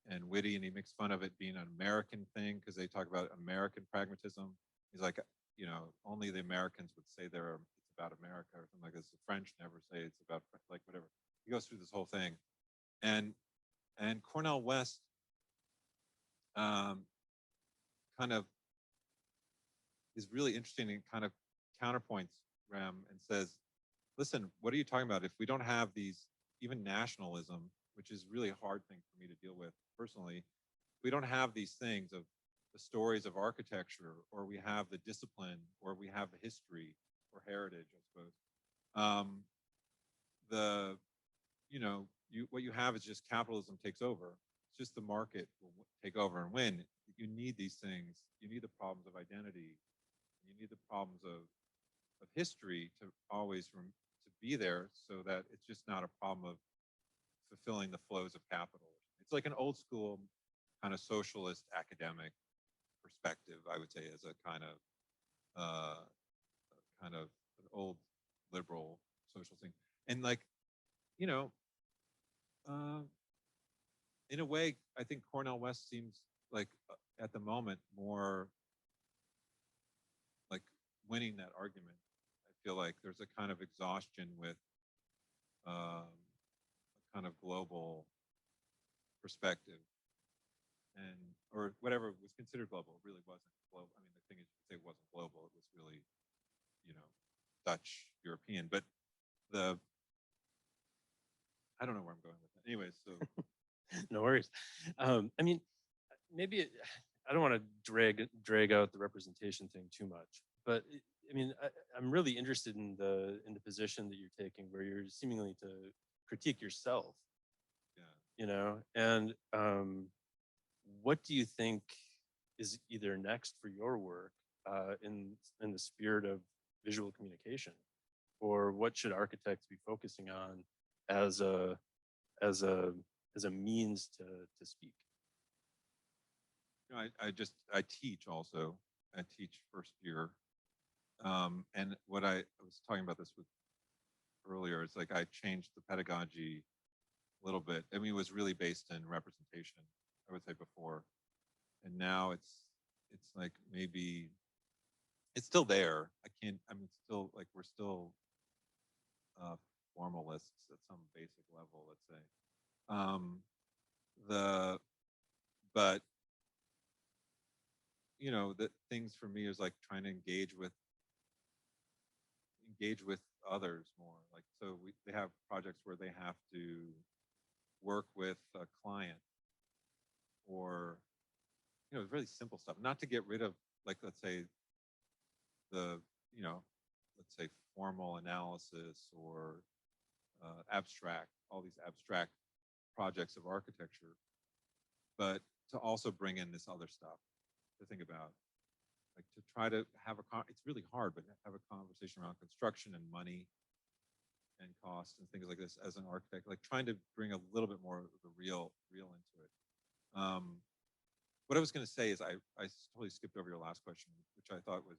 Speaker 2: and witty, and he makes fun of it being an American thing because they talk about American pragmatism. He's like, you know, only the Americans would say it's about America or something like this. The French never say it's about, like, whatever. He goes through this whole thing, and Cornell West um, kind of is really interesting and kind of counterpoints Rem and says, listen, what are you talking about? If we don't have these, even nationalism, which is really a hard thing for me to deal with personally, we don't have these things of the stories of architecture, or we have the discipline, or we have the history or heritage, I suppose. The, you know, what you have is just capitalism takes over. It's just the market will take over and win. You need these things. You need the problems of identity. You need the problems of history to always to be there, so that it's just not a problem of fulfilling the flows of capital. It's like an old school kind of socialist academic perspective, I would say, as a kind of an old liberal social thing. And like, you know, uh, in a way, I think Cornell West seems like at the moment more like winning that argument. I feel like there's a kind of exhaustion with a kind of global perspective, and or whatever was considered global, it really wasn't global. I mean, the thing is, you could say it wasn't global. It was really, you know, Dutch, European. But I don't know where I'm going with that. Anyways, so
Speaker 3: No worries. I mean, maybe I don't want to drag out the representation thing too much, but I mean, I'm really interested in the position that you're taking, where you're seemingly to critique yourself.
Speaker 2: yeah.
Speaker 3: You know, and what do you think is either next for your work in the spirit of visual communication, or what should architects be focusing on as a as a as a means to speak?
Speaker 2: You know, I teach also. I teach first year, and what I was talking about this with earlier, it's like I changed the pedagogy a little bit. I mean, it was really based in representation, I would say, before, and now it's like maybe it's still there. I can't. I mean, still like we're still formalists at some basic level, let's say. The but you know, the things for me is like trying to engage with others more. Like, so they have projects where they have to work with a client, or you know, really simple stuff, not to get rid of, like, let's say the, you know, let's say formal analysis or abstract, all these abstract projects of architecture, but to also bring in this other stuff to think about. like to try to have it's really hard, but have a conversation around construction and money and cost and things like this as an architect, like trying to bring a little bit more of the real into it. What I was going to say is I totally skipped over your last question, which I thought was,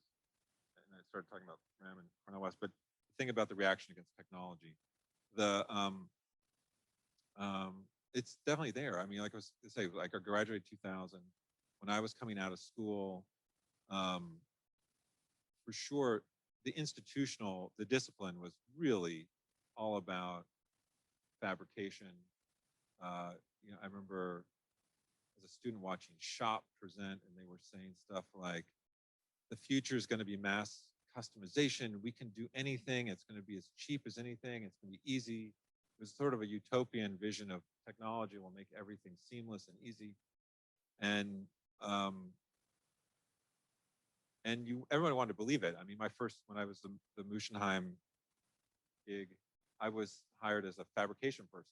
Speaker 2: and I started talking about RAM and Cornell West, but the thing about the reaction against technology, the it's definitely there. I mean, like I was going to say, like I graduated 2000. When I was coming out of school, for sure, the discipline was really all about fabrication. I remember as a student watching Shop present, and they were saying stuff like, the future is going to be mass customization. We can do anything. It's going to be as cheap as anything. It's going to be easy. It was sort of a utopian vision of technology will make everything seamless and easy. And everyone wanted to believe it. I mean, when I was the Muschenheim gig, I was hired as a fabrication person.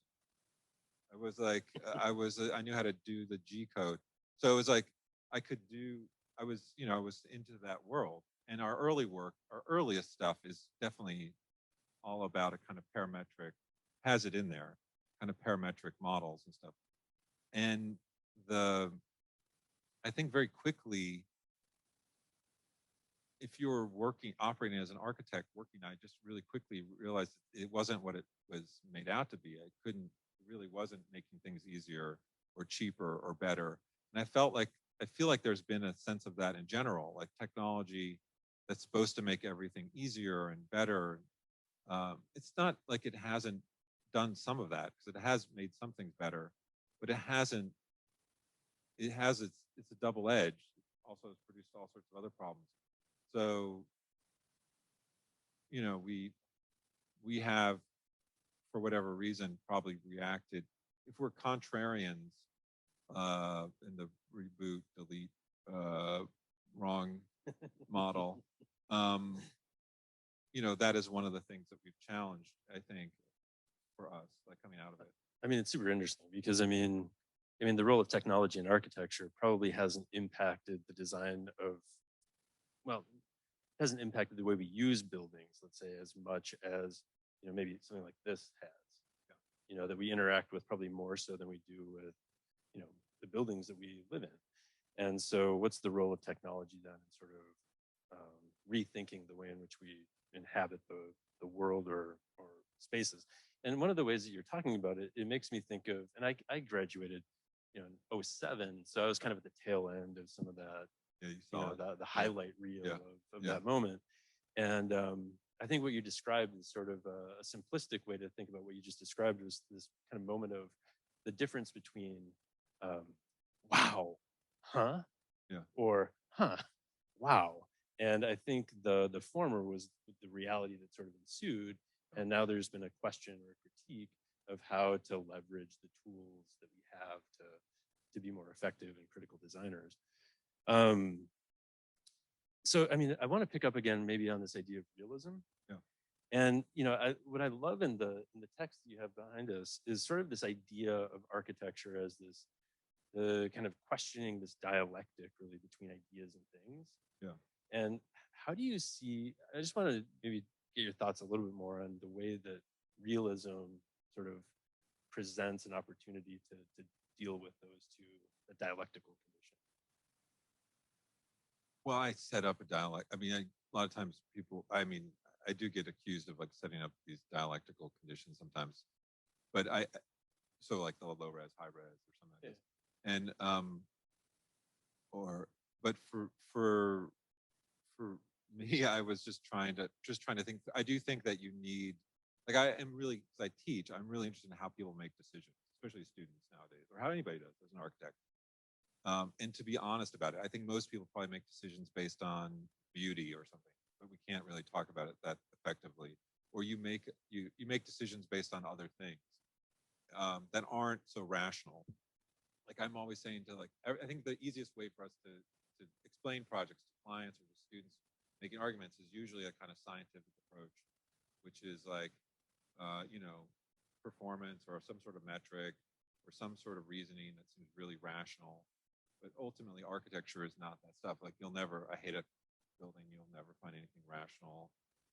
Speaker 2: I was like, I knew how to do the G code. So it was like, I was into that world. And our earliest stuff is definitely all about a kind of parametric, has it in there, kind of parametric models and stuff. And I think very quickly, if you're operating as an architect, I just really quickly realized it wasn't what it was made out to be. It really wasn't making things easier or cheaper or better. And I feel like there's been a sense of that in general, like technology that's supposed to make everything easier and better. It's not like it hasn't done some of that, because it has made some things better, but it has it's a double edge. It also has produced all sorts of other problems. So, we have, for whatever reason, probably reacted. If we're contrarians in the reboot, delete, wrong model, that is one of the things that we've challenged, I think, for us, like coming out of it.
Speaker 3: I mean, it's super interesting because I mean, the role of technology in architecture probably hasn't impacted the design of, well, hasn't impacted the way we use buildings, let's say, as much as maybe something like this has. Yeah. That we interact with probably more so than we do with the buildings that we live in. And so, what's the role of technology then in sort of rethinking the way in which we inhabit the world or spaces? And one of the ways that you're talking about it, it makes me think of, and I graduated in 2007, so I was kind of at the tail end of some of that.
Speaker 2: Yeah, you saw
Speaker 3: the highlight reel of
Speaker 2: Yeah.
Speaker 3: that moment. And I think what you described is sort of a simplistic way to think about what you just described, was this kind of moment of the difference between wow, huh?
Speaker 2: Yeah.
Speaker 3: Or huh, wow. And I think the former was the reality that sort of ensued. And now there's been a question or a critique of how to leverage the tools that we have to be more effective and critical designers. So, I mean, I want to pick up again maybe on this idea of realism.
Speaker 2: Yeah.
Speaker 3: And what I love in the text that you have behind us is sort of this idea of architecture as the kind of questioning this dialectic really between ideas and things.
Speaker 2: Yeah.
Speaker 3: And how do you see? I just want to maybe get your thoughts a little bit more on the way that realism sort of presents an opportunity to deal with those two, the dialectical condition.
Speaker 2: Well, I set up a dialect. I mean, a lot of times I do get accused of like setting up these dialectical conditions sometimes, but so like the low res, high res, or something like this. And but for me, I was just trying to think. I do think that you need, like, because I teach, I'm really interested in how people make decisions, especially students nowadays, or how anybody does as an architect. And to be honest about it, I think most people probably make decisions based on beauty or something, but we can't really talk about it that effectively. Or you make decisions based on other things that aren't so rational. Like I'm always saying I think the easiest way for us to explain projects to clients or to students making arguments is usually a kind of scientific approach, which is like, performance or some sort of metric or some sort of reasoning that seems really rational. But ultimately, architecture is not that stuff. Like I hate a building, you'll never find anything rational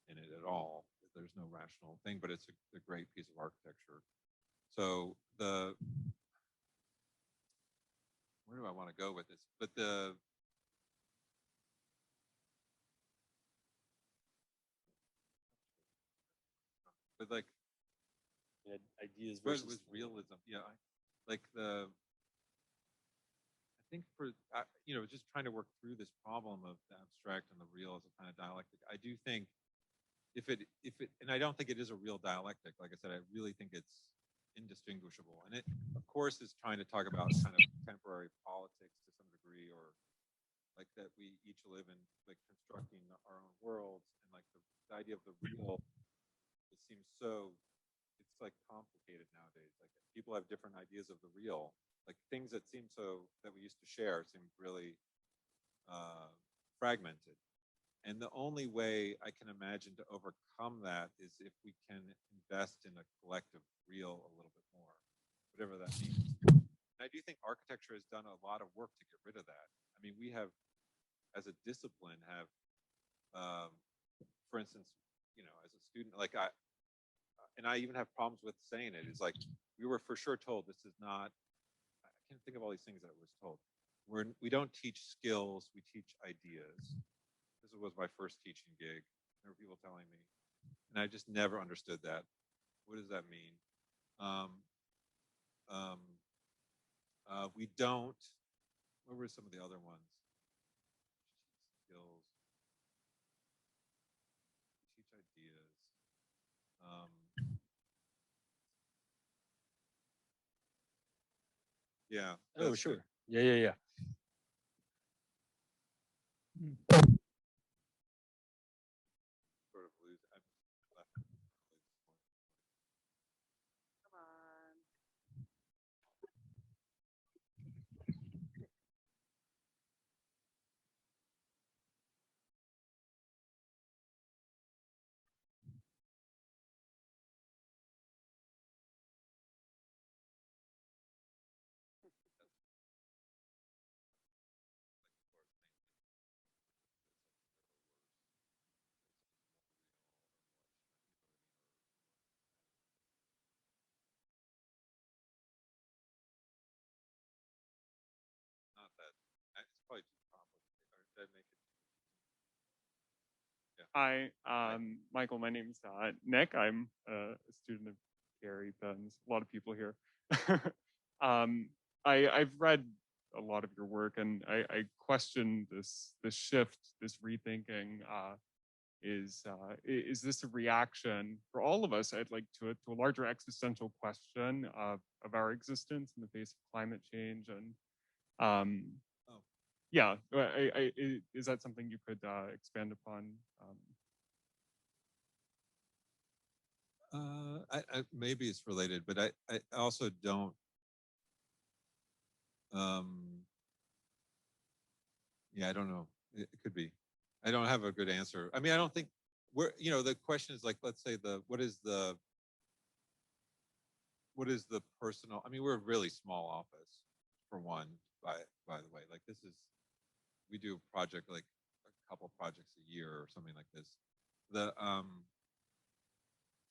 Speaker 2: in it at all. There's no rational thing, but it's a great piece of architecture. So where do I want to go with this? But like
Speaker 3: Ideas
Speaker 2: what
Speaker 3: versus
Speaker 2: was realism? Yeah, like I think just trying to work through this problem of the abstract and the real as a kind of dialectic. I do think and I don't think it is a real dialectic. Like I said, I really think it's indistinguishable. And it, of course, is trying to talk about kind of contemporary politics to some degree, or like that we each live in, like constructing our own worlds, and like the idea of the real. It seems it's like complicated nowadays. Like people have different ideas of the real. Like things that we used to share seem really fragmented. And the only way I can imagine to overcome that is if we can invest in a collective real a little bit more, whatever that means. And I do think architecture has done a lot of work to get rid of that. I mean, we have, as a discipline, for instance, as a student, and I even have problems with saying it, is like, we were for sure told this is not, I can't think of all these things that I was told. We don't teach skills, we teach ideas. This was my first teaching gig. There were people telling me, and I just never understood that. What does that mean? We don't. What were some of the other ones? Skills. We teach ideas. Yeah.
Speaker 3: Oh, sure. Good. Yeah.
Speaker 2: Sort of lose. I'm left.
Speaker 1: Come on.
Speaker 2: Not that. It's probably too complicated. Or did I make it? Yeah.
Speaker 4: Hi, Michael. My name's Nick. I'm a student of Gary Penn's. A lot of people here. I've read a lot of your work, and I question this shift, this rethinking. Is this a reaction for all of us? I'd like to a larger existential question of our existence in the face of climate change, and yeah, is that something you could expand upon?
Speaker 2: Maybe it's related, but I also don't. Yeah, I don't know. It could be. I don't have a good answer. I mean, I don't think the question is like, let's say what is the personal, I mean, we're a really small office for one, by the way. Like we do a project, like a couple projects a year or something like this.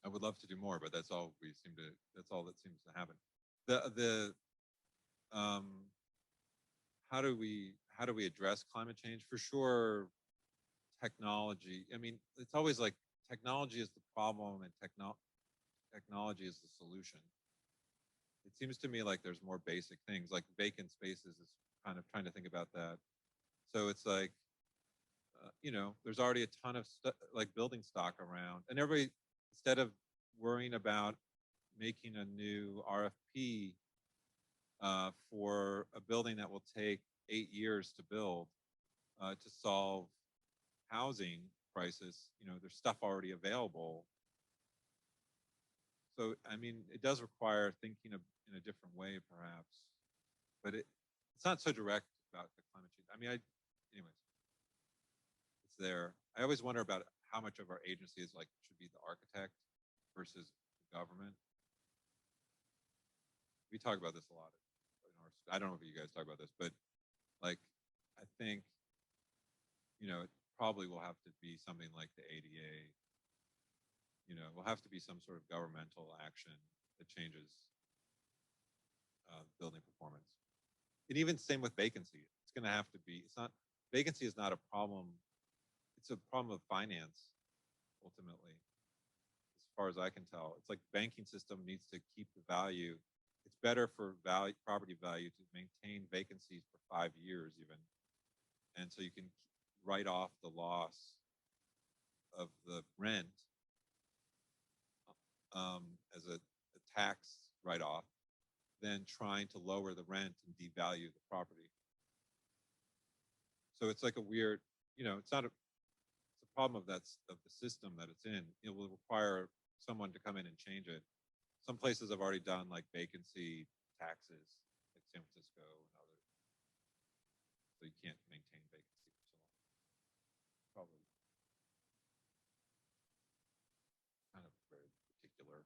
Speaker 2: I would love to do more, but that's all that seems to happen. How do we address climate change? For sure, technology. I mean, it's always like technology is the problem and technology is the solution. It seems to me like there's more basic things, like vacant spaces is kind of trying to think about that. So it's like, there's already a ton of like building stock around, and everybody, instead of worrying about making a new RFP for a building that will take 8 years to build to solve housing crisis, there's stuff already available. So, I mean, it does require thinking in a different way, perhaps, but it's not so direct about the climate change. I mean, anyways, it's there. I always wonder about how much of our agency is like should be the architect versus the government. We talk about this a lot. I don't know if you guys talk about this, but Like, I think, it probably will have to be something like the ADA. Will have to be some sort of governmental action that changes building performance. And even same with vacancy. It's going to have to be, vacancy is not a problem. It's a problem of finance, ultimately, as far as I can tell. It's like banking system needs to keep the value. It's better for property value to maintain vacancies for 5 years even. And so you can write off the loss of the rent as a tax write-off than trying to lower the rent and devalue the property. So it's like a weird, it's not it's a problem of the system that it's in. It will require someone to come in and change it. Some places have already done like vacancy taxes, like San Francisco and others. So you can't maintain vacancy for so long. Probably kind of very particular.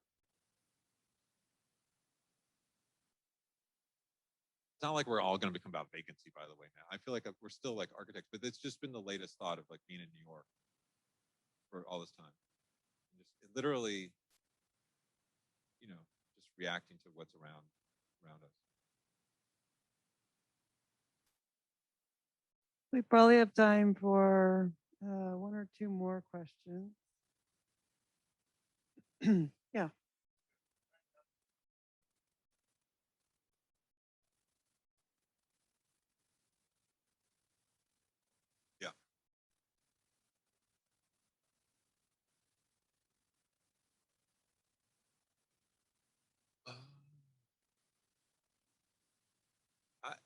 Speaker 2: It's not like we're all going to become about vacancy, by the way. Now I feel like we're still like architects, but it's just been the latest thought of like being in New York for all this time. And just literally, just reacting to what's around us.
Speaker 1: We probably have time for one or two more questions. Yeah.
Speaker 2: Yeah.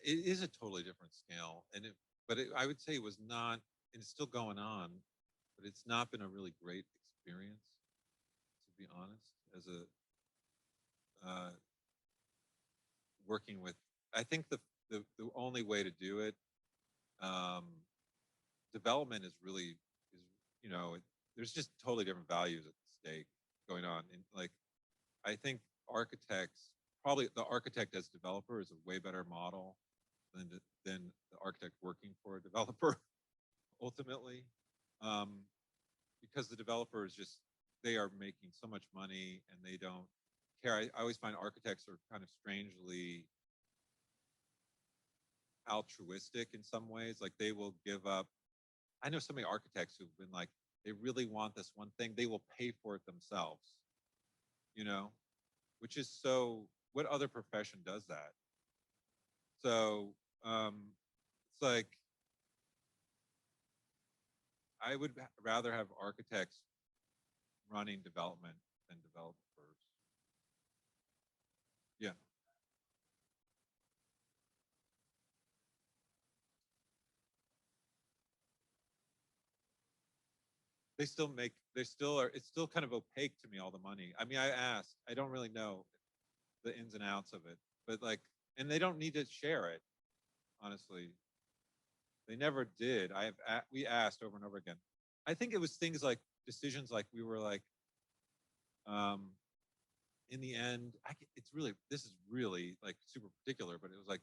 Speaker 2: It is a totally different scale, but I would say it was not, and it's still going on, but it's not been a really great experience, to be honest. As a working with, I think the only way to do it, development is really there's just totally different values at stake going on, and like I think architects, probably the architect as developer is a way better model than the architect working for a developer ultimately, because the developer is just, they are making so much money and they don't care. I always find architects are kind of strangely altruistic in some ways. Like they will give up. I know so many architects who've been like, they really want this one thing, they will pay for it themselves, which is so, what other profession does that? So it's like, I would rather have architects running development than developers. Yeah. They still are, it's still kind of opaque to me, all the money. I mean, I asked, I don't really know the ins and outs of it, but like, and they don't need to share it, honestly. They never did. We asked over and over again. I think it was things like decisions, like we were like, in the end, this is really like super particular, but it was like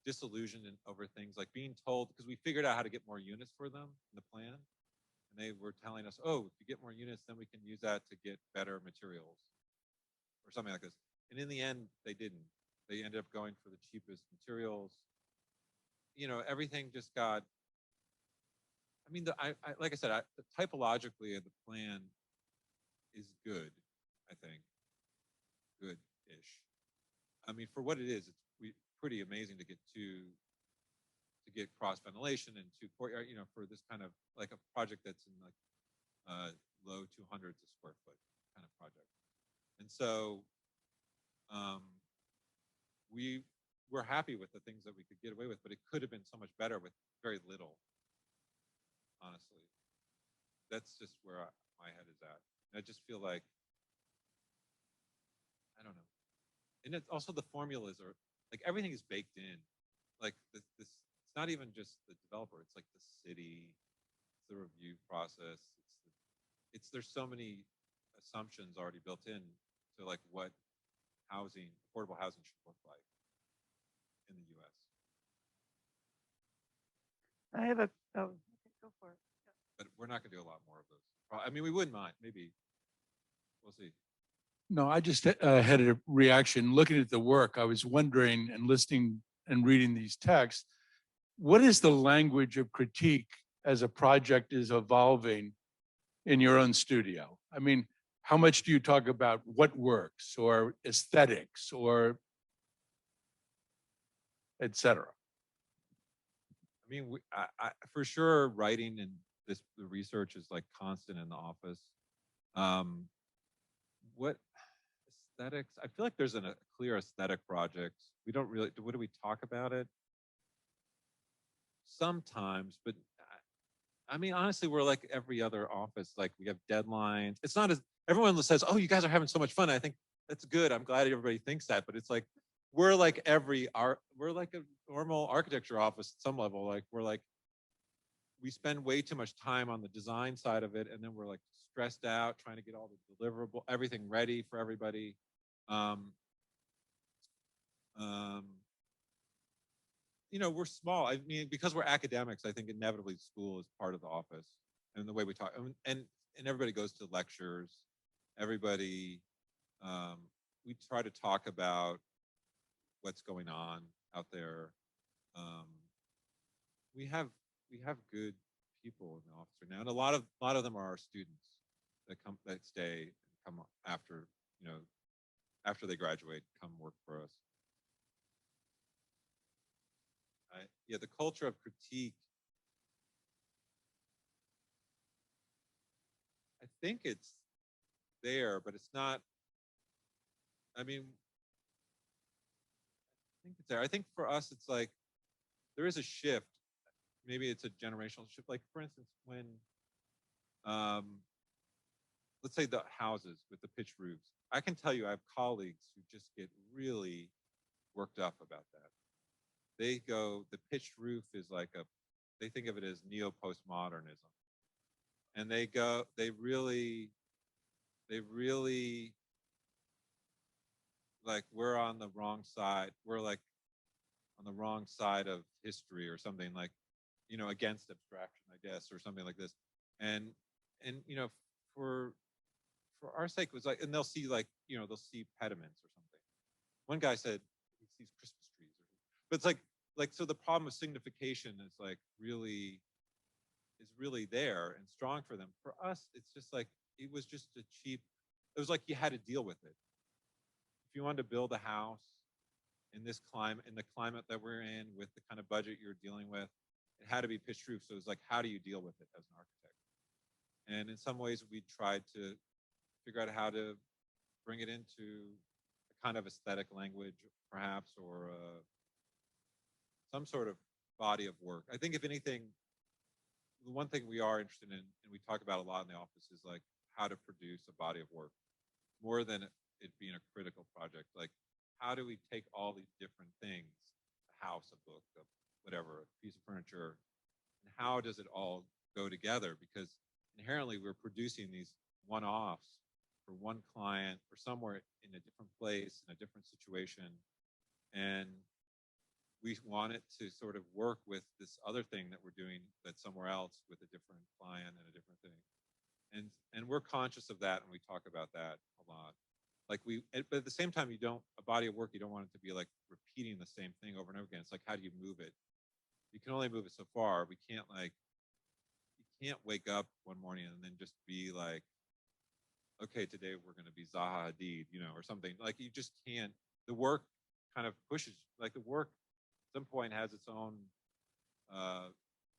Speaker 2: disillusioned over things like being told, because we figured out how to get more units for them in the plan. And they were telling us, oh, if you get more units, then we can use that to get better materials or something like this. And in the end, they didn't. They ended up going for the cheapest materials. Everything just got, I mean, like I said, typologically, the plan is good, I think. Good-ish. I mean, for what it is, it's pretty amazing to get cross ventilation and to courtyard, for this kind of like a project that's in like low 200s a square foot kind of project. And so we were happy with the things that we could get away with, but it could have been so much better with very little, honestly. That's just where my head is at. And I just feel like, I don't know. And it's also the formulas are like, everything is baked in. Like this, it's not even just the developer. It's like the city, it's the review process. There's so many assumptions already built in to like what affordable housing should look like in the U.S.
Speaker 1: I have a, oh, okay, go for it.
Speaker 2: but we're not gonna do a lot more of those. I mean, we wouldn't mind, maybe. We'll see.
Speaker 5: No, I just had a reaction. Looking at the work, I was wondering and listening and reading these texts, what is the language of critique as a project is evolving in your own studio? I mean, how much do you talk about what works or aesthetics or et cetera?
Speaker 2: I mean, for sure, writing and the research is like constant in the office. What aesthetics? I feel like there's a clear aesthetic project. We don't really, what do we talk about it? Sometimes, but I mean, honestly, we're like every other office. Like we have deadlines. It's not as, everyone says, oh, you guys are having so much fun. I think that's good. I'm glad everybody thinks that, but it's like, we're like we're like a normal architecture office at some level. Like we spend way too much time on the design side of it. And then we're like stressed out, trying to get all the deliverable, everything ready for everybody. You know, we're small. I mean, because we're academics, I think inevitably school is part of the office and the way we talk. And everybody goes to lectures. Everybody, we try to talk about what's going on out there. We have good people in the office right now, and a lot of them are our students that stay and come after, you know, after they graduate, come work for us. Yeah, the culture of critique. I think it's there, but it's not. I mean, I think it's there. I think for us, it's like there is a shift. Maybe it's a generational shift. Like for instance, when, let's say the houses with the pitched roofs. I can tell you, I have colleagues who just get really worked up about that. They go, the pitched roof is like they think of it as neo-postmodernism. And they really, like, we're on the wrong side. We're like on the wrong side of history or something, like, you know, against abstraction, I guess, or something like this. And you know, for our sake, it was like, and they'll see like, you know, they'll see pediments or something. One guy said he sees Christmas trees, but it's like, so the problem of signification is like really there and strong for them. For us, it's just like, it was just a cheap, it was like you had to deal with it. If you wanted to build a house in this climate, in the climate that we're in, with the kind of budget you're dealing with, it had to be pitched roof. So it was like, how do you deal with it as an architect? And in some ways, we tried to figure out how to bring it into a kind of aesthetic language, perhaps, or some sort of body of work. I think if anything, the one thing we are interested in, and we talk about a lot in the office, is like how to produce a body of work, more than it being a critical project. Like, how do we take all these different things, a house, a book, whatever, a piece of furniture, and how does it all go together? Because inherently we're producing these one-offs for one client or somewhere in a different place, in a different situation. And we want it to sort of work with this other thing that we're doing that's somewhere else with a different client and a different thing. And we're conscious of that, and we talk about that a lot. Like but at the same time, a body of work, you don't want it to be like repeating the same thing over and over again. It's like, how do you move it? You can only move it so far. You can't wake up one morning and then just be like, okay, today we're going to be Zaha Hadid, you know, or something. Like, you just can't. The work kind of pushes, like, the work at some point has its own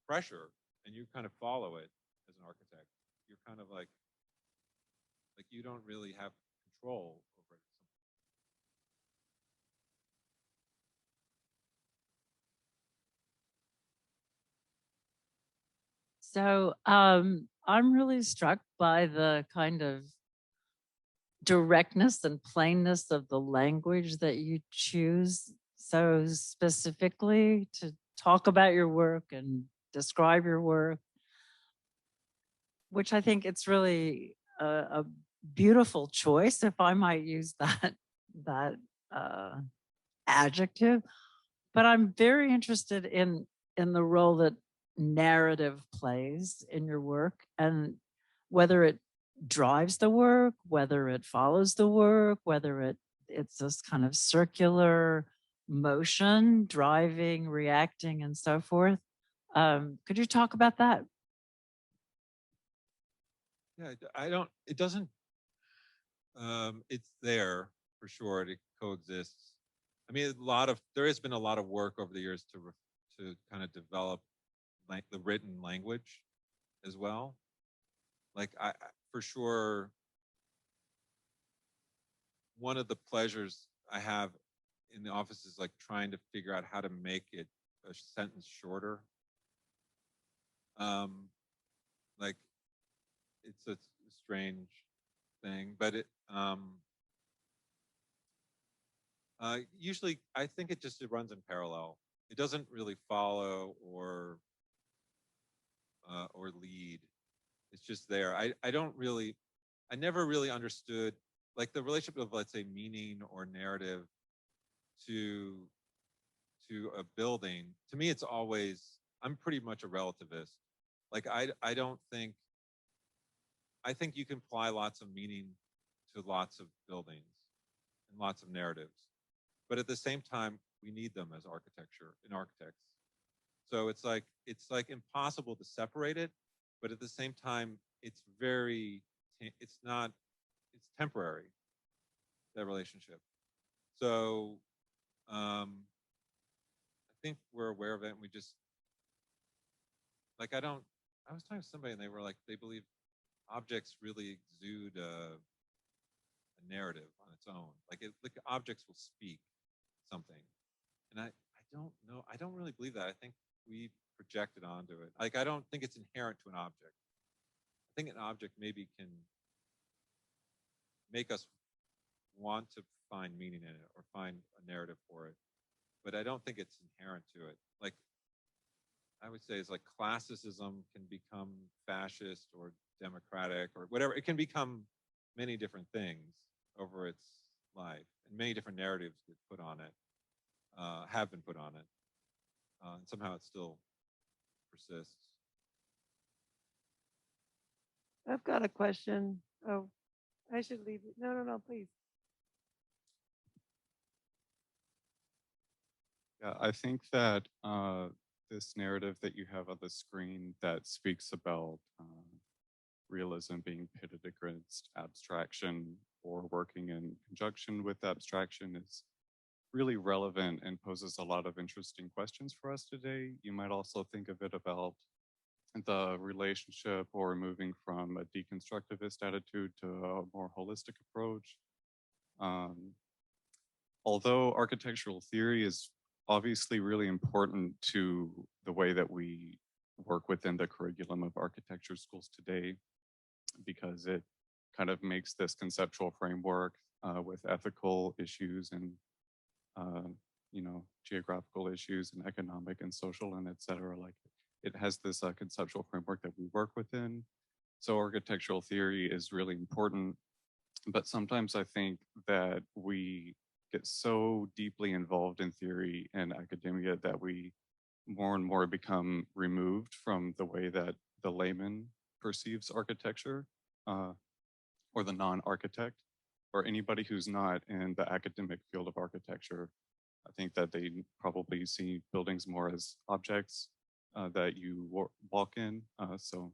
Speaker 2: pressure, and you kind of follow it as an architect. You're kind of like you don't really have control over it.
Speaker 6: So I'm really struck by the kind of directness and plainness of the language that you choose so specifically to talk about your work and describe your work, which I think it's really a beautiful choice, if I might use that adjective. But I'm very interested in the role that narrative plays in your work, and whether it drives the work, whether it follows the work, whether it's this kind of circular motion, driving, reacting, and so forth. Could you talk about that?
Speaker 2: Yeah, I don't, it doesn't, it's there for sure. It coexists. I mean, there has been a lot of work over the years to kind of develop the written language as well. Like for sure, one of the pleasures I have in the office is like trying to figure out how to make it a sentence shorter. Like it's a strange thing, but usually I think it runs in parallel. It doesn't really follow or lead. It's just there. I never really understood like the relationship of, let's say, meaning or narrative to a building. To me, it's always, I'm pretty much a relativist. Like I don't think, I think you can apply lots of meaning to lots of buildings and lots of narratives. But at the same time, we need them as architects. So it's like impossible to separate it, but at the same time, it's temporary, that relationship. So I think we're aware of it, and we just, like, I was talking to somebody and they were like, they believe objects really exude a narrative on its own. Like objects will speak something. And I don't know, I don't really believe that. I think we project it onto it. Like, I don't think it's inherent to an object. I think an object maybe can make us want to find meaning in it or find a narrative for it. But I don't think it's inherent to it. Like, I would say it's like classicism can become fascist or democratic or whatever. It can become many different things over its life, and many different narratives get put on it, have been put on it. And somehow it still persists.
Speaker 1: I've got a question. Oh, I should leave it. No, please.
Speaker 7: Yeah, I think that this narrative that you have on the screen that speaks about realism being pitted against abstraction or working in conjunction with abstraction is really relevant and poses a lot of interesting questions for us today. You might also think of it about the relationship or moving from a deconstructivist attitude to a more holistic approach. Although architectural theory is obviously really important to the way that we work within the curriculum of architecture schools today, because it kind of makes this conceptual framework with ethical issues and geographical issues and economic and social and et cetera. Like, it has this conceptual framework that we work within. So architectural theory is really important, but sometimes I think that we get so deeply involved in theory and academia that we more and more become removed from the way that the layman perceives architecture, or the non-architect, or anybody who's not in the academic field of architecture. I think that they probably see buildings more as objects that you walk in. So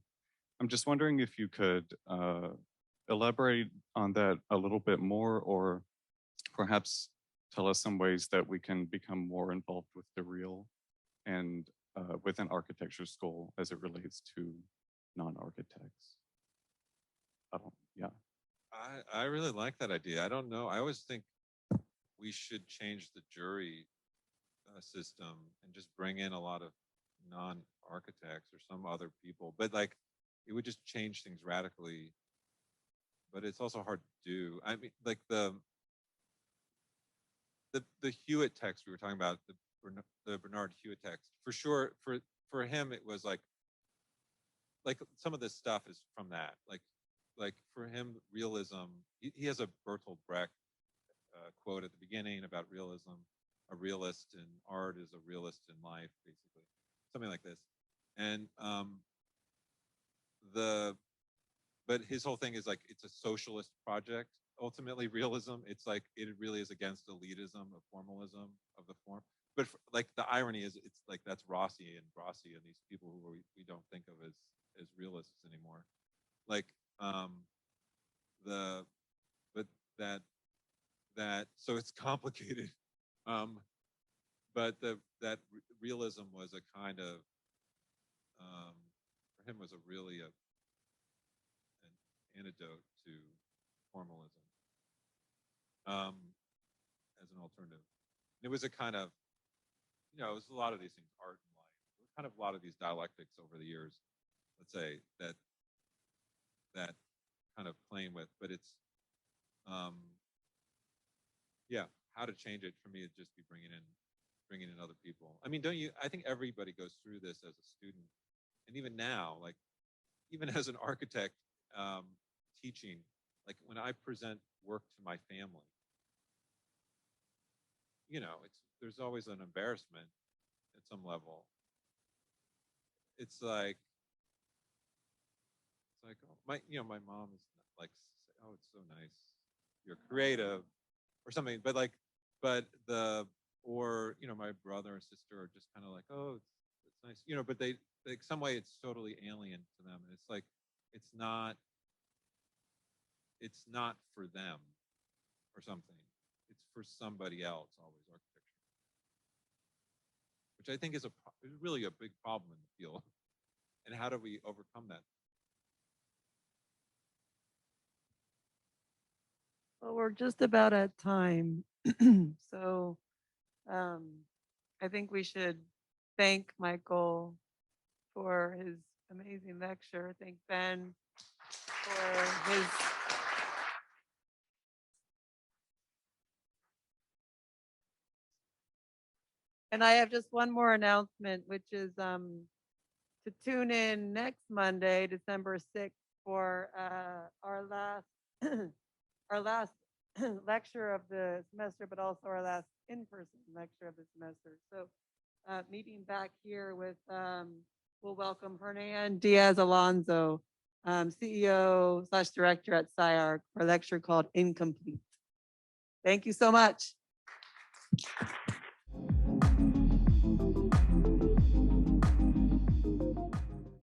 Speaker 7: I'm just wondering if you could elaborate on that a little bit more, or perhaps tell us some ways that we can become more involved with the real and within architecture school as it relates to non-architects. Yeah.
Speaker 2: I really like that idea. I don't know. I always think we should change the jury system and just bring in a lot of non-architects or some other people. But like, it would just change things radically. But it's also hard to do. I mean, like the Hewitt text we were talking about, the Bernard Hewitt text, for sure. For him, it was like some of this stuff is from that. Like for him, realism. He has a Bertolt Brecht quote at the beginning about realism. A realist in art is a realist in life, basically, something like this. And but his whole thing is like, it's a socialist project. Ultimately, realism, it's like, it really is against elitism of formalism of the form. But like the irony is, it's like that's Rossi and these people who we don't think of as realists anymore. Like the but that so it's complicated. But that realism was a kind of for him was a really an antidote to formalism as an alternative. And it was a kind of, it was a lot of these things, art and life. It was kind of a lot of these dialectics over the years, let's say, that kind of playing with, but it's yeah, how to change it for me would just be bringing in other people. I mean, I think everybody goes through this as a student, and even now, like even as an architect teaching, like when I present work to my family, there's always an embarrassment at some level. It's like oh, my mom is like, oh, it's so nice, you're creative or something, but my brother and sister are just kind of like, oh, it's nice, but they like some way it's totally alien to them, and it's like it's not for them or something. It's for somebody else, always, architecture, which I think is really a big problem in the field. And how do we overcome that?
Speaker 1: Well, we're just about at time. So I think we should thank Michael for his amazing lecture. Thank Ben for his and I have just one more announcement, which is to tune in next Monday, December 6th, for our last our last lecture of the semester, but also our last in-person lecture of the semester. So meeting back here with, we'll welcome Hernan Diaz Alonso, CEO/director at SciArc, for a lecture called Incomplete. Thank you so much.